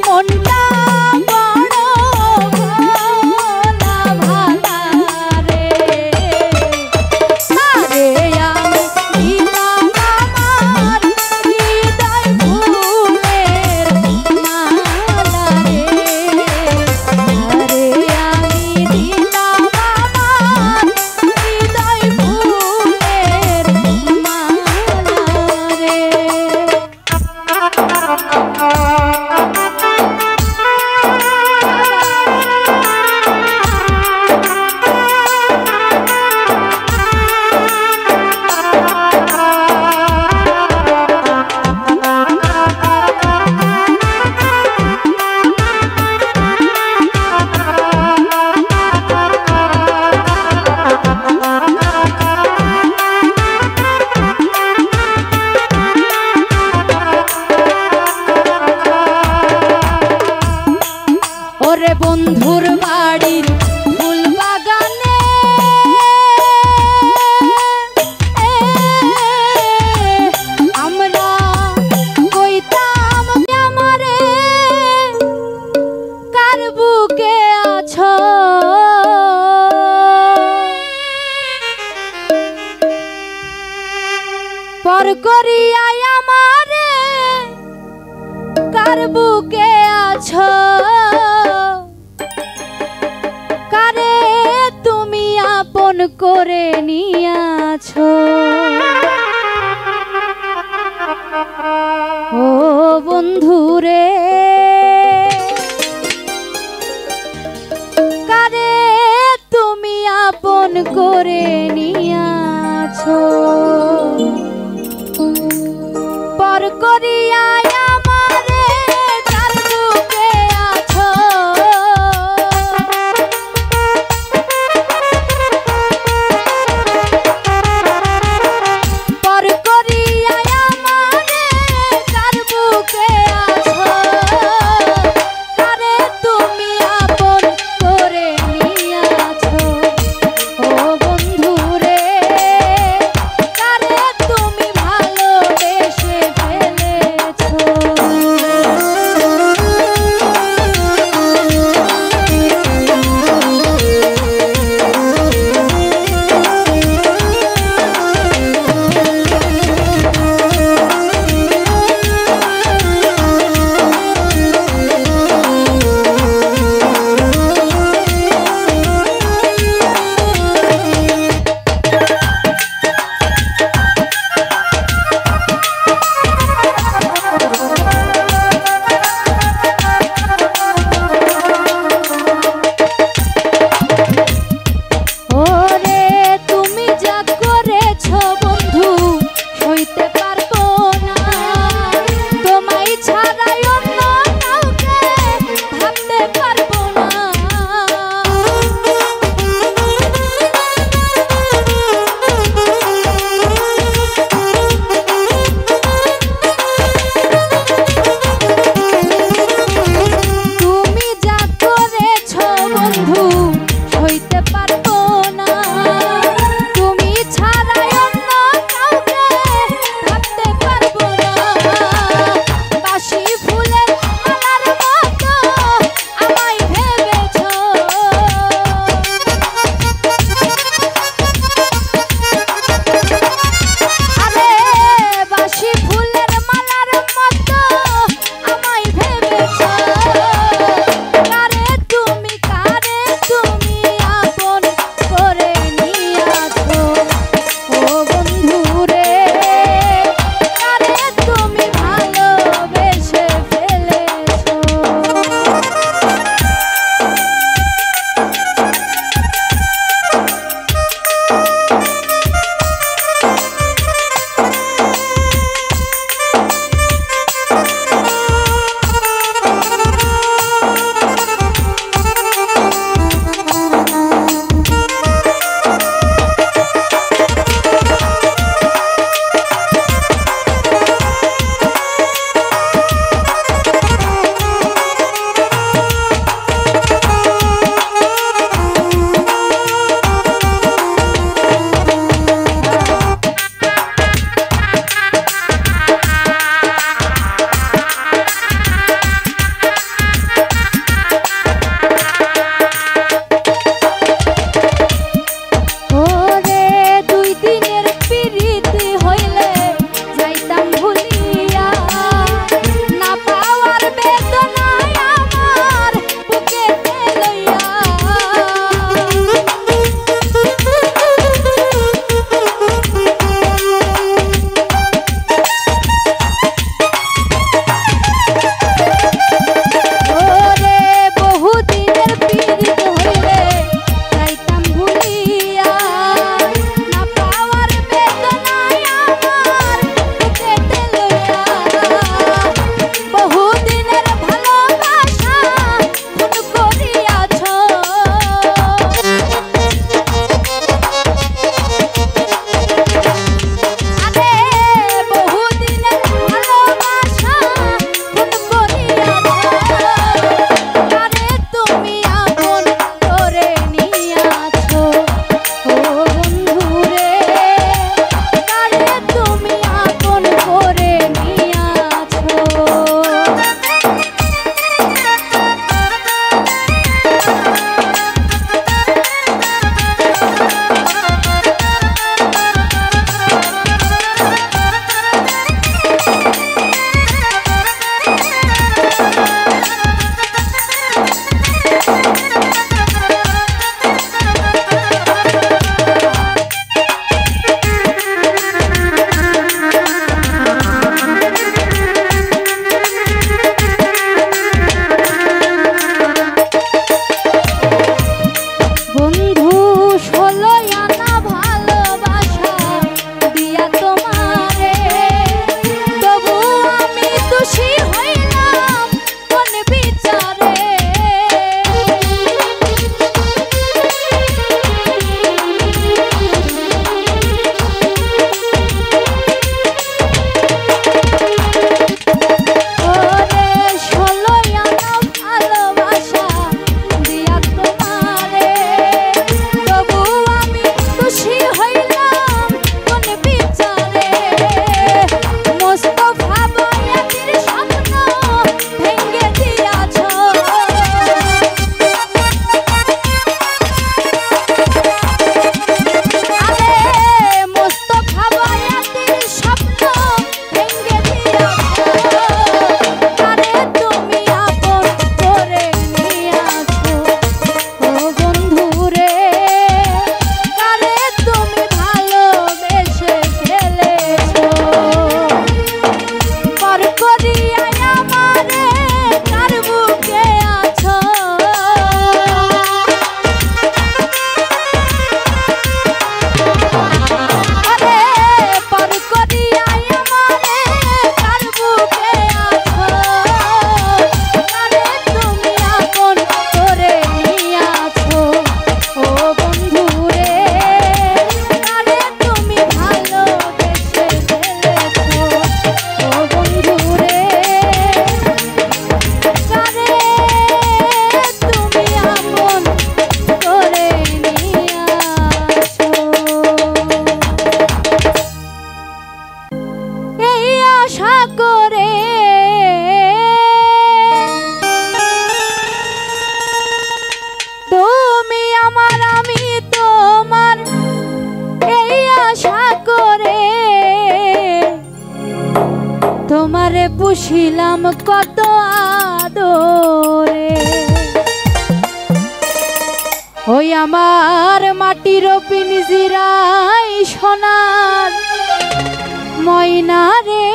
মনটা বড় ভোলা ভালা রে। তারে আমি দিলাম আমার হৃদয় ফুলের মালা রে। তারে আমি দিলাম আমার হৃদয় ফুলের মালা রে। ওরে বন্ধুর বাড়ির ফুল বাগানে আমরা কইতাম আমারে কার বুকে আছো। পর করিয়াই আমারে কার বুকে আছো। কারে তুমি আপন করে নিয়াছো। ও বন্ধুরে কারে তুমি আপন করে নিয়াছো। পর করিয়া আমারে কার বুকে আছো। পর করিয়া আমারে কার বুকে আছো। কারে তুমি আপন করে নিয়াছো। ও বন্ধুরে কারে তুমি ভালোবেসে ফেলেছো। তোমারে পুষিলাম কত আদরে, ওই আমার মাটির পিঞ্জিরায় সোনার ময়না রে,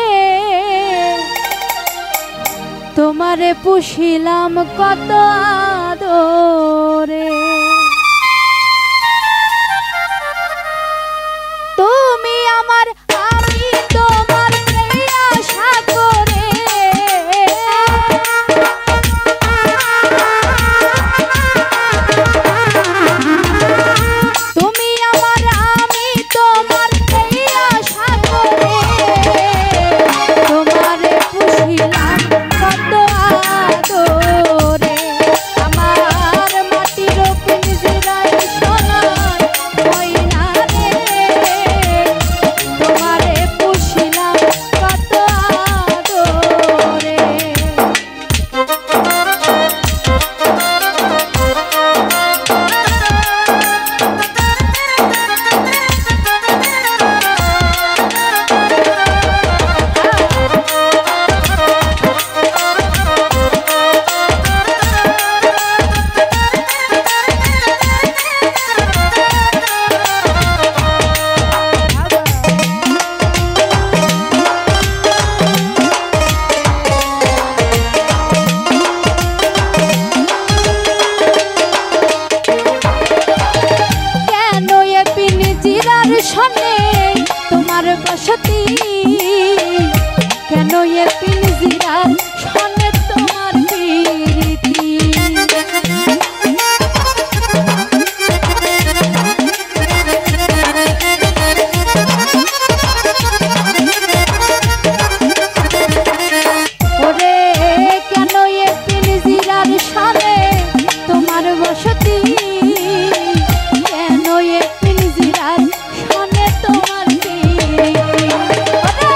তোমারে পুষিলাম কত আদরে। তুমি আমার, আমি তোমার আশা করে, তুমি আমার, আমি তোমার আশা করে, তোমারে পুষিলাম কত আদরে, আমার মাটির পিঞ্জিরায় সোনার ময়না রে, তোমারে পুষিলাম কত আদরে। শোনে তোমার বসতি, কেন এ পিঞ্জিরার শোনে তোমার প্রীতি, ওরে কেন এ পিঞ্জিরার শোনে তোমার বসতি, কেন এ পিঞ্জিরার শোনে তোমার প্রীতি, ওরে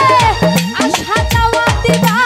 আশা যাওয়া দিবা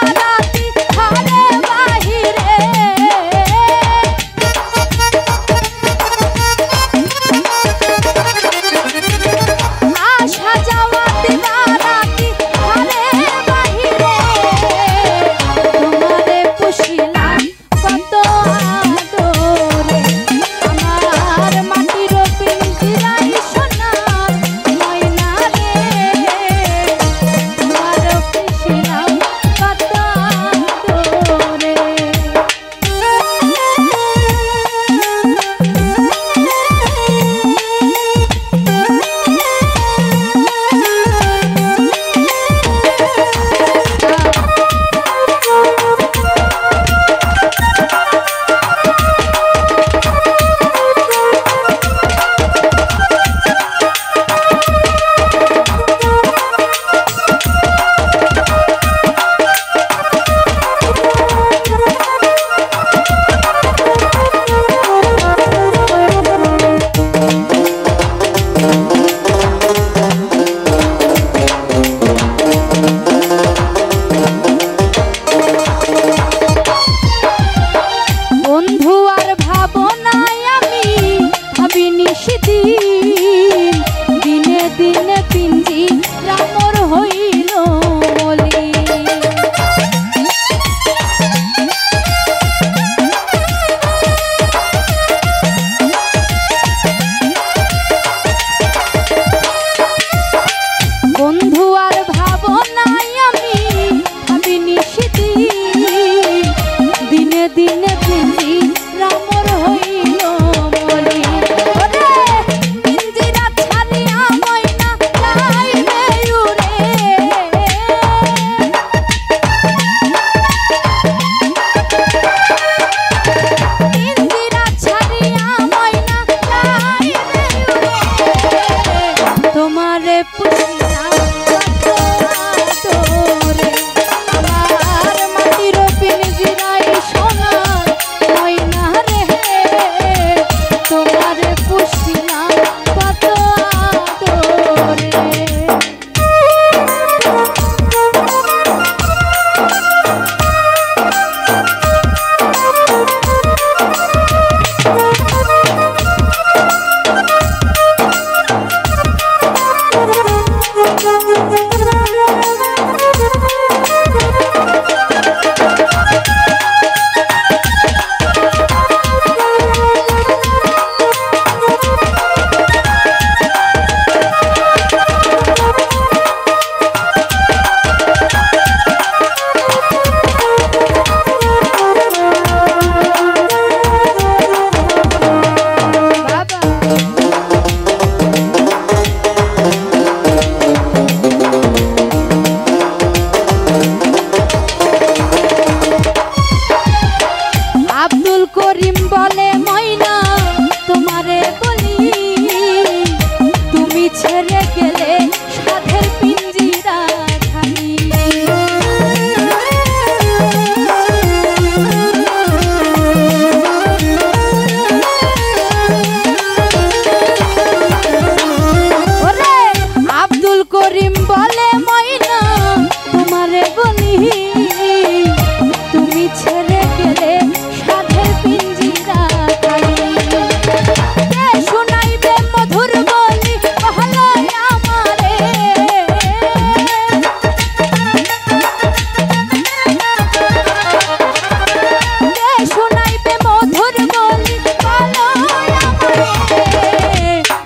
তোমারে বলি তুমি ছেড়ে গেলে সাধের পিঞ্জিরা খালি শোনাইবে মধুর বলি ভালোই আমারে শোনাইবে মধুর বলি ভালোই আমারে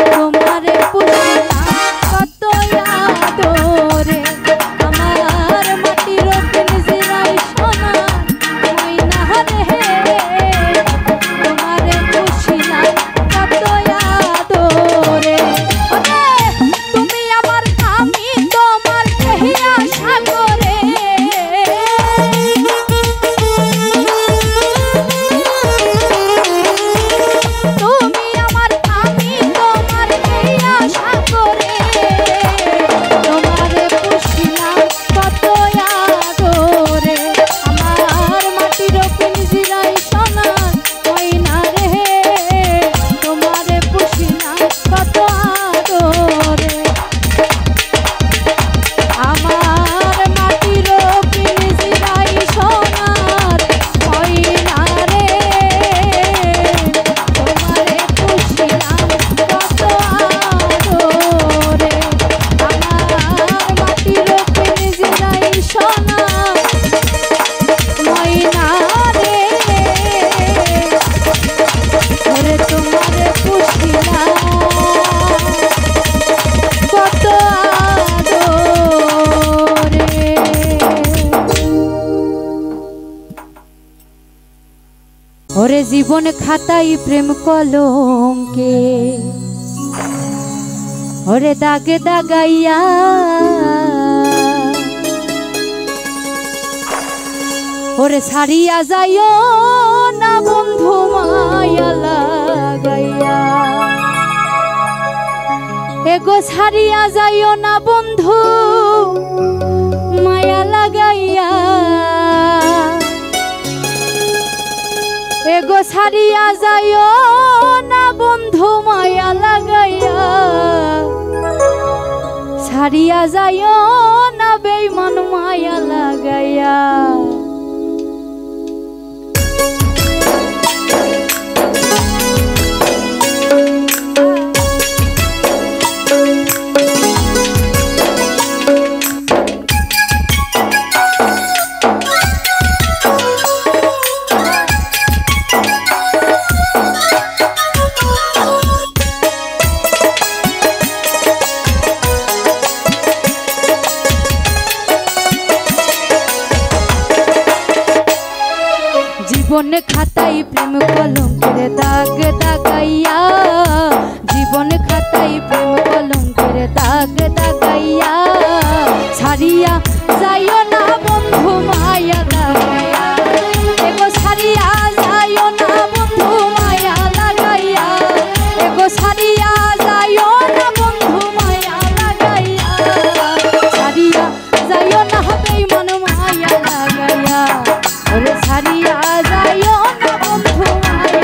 তোমারে পুষিলাম কত আদরে আমার মাটির পিঞ্জিরায় সোনা ময়না রে তোমারে পুষিলাম কত আদরে তুমি আমার আমি তোমার দেহিয়া সাগরে তুমি আমার আমি তোমার দেহিয়া সাগরে তোমারে পুষিলাম কত আদরে আমার মাটির পিঞ্জিরায় সোনা ময়না রে তোমারে পুষিলাম কত আদরে আমার মাটির পিঞ্জিরায় সোনার ময়না রে তোমারে পুষিলাম কত আদরে আমার মাটির পিঞ্জিরায় সোনা ময়না রে ওরে তোমারে পুষিলাম কত আদরে ওরে জীবন খাতাই প্রেম কলঙ্কে ওরে দাগে দাগাইয়া ওরে ছাড়িয়া যাইও না বন্ধু মায়া লাগাইয়া এগো ছাড়িয়া যাইও না বন্ধু মায়া লাগাইয়া এগো ছাড়িয়া যাইও না বন্ধু মায়া লাগাইয়া ছাড়িয়া যাইও না বেঈমান মায়া লাগাইয়া জীবন খাতাই প্রেম কলঙ্কের দাগ দাগাইয়া জীবন খাতাই প্রেম কলঙ্কের দাগ দাগাইয়া ছাড়িয়া যাইও না বন্ধু মায়া লাগাইয়া এগো ছাড়িয়া যাইও না বন্ধু মায়া লাগাইয়া এগো ছাড়িয়া যাইও না বন্ধু মায়া লাগাইয়া ছাড়িয়া যাইও না বেঈমান মায়া লাগাইয়া ওরে ছাড়িয়া যাইও না বন্ধু মায়া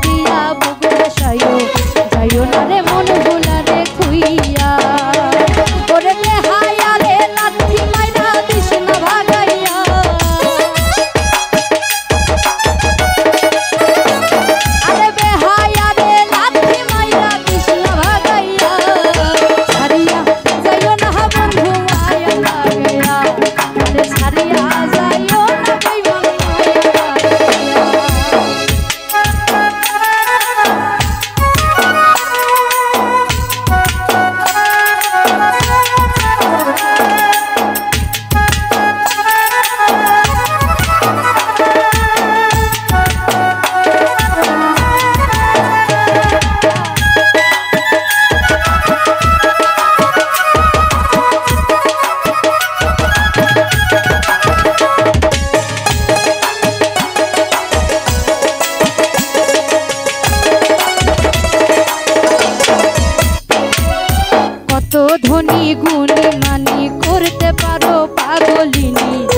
দিয়া বুক ভাসাইও যাইও না রে মন ভুলারে খুইয়া ওরে বেহায়া রে লাথি মাইরা দিস না ভাগাইয়া আরে বেহায়া রে লাথি মাইরা দিস না ভাগাইয়া ছাড়িয়া যাইও না বন্ধু মায়া লাগাইয়া আরে ছাড়িয়া যাইও না বেঈমান ধনী গুণী মানি করতে পারো পাগলিনী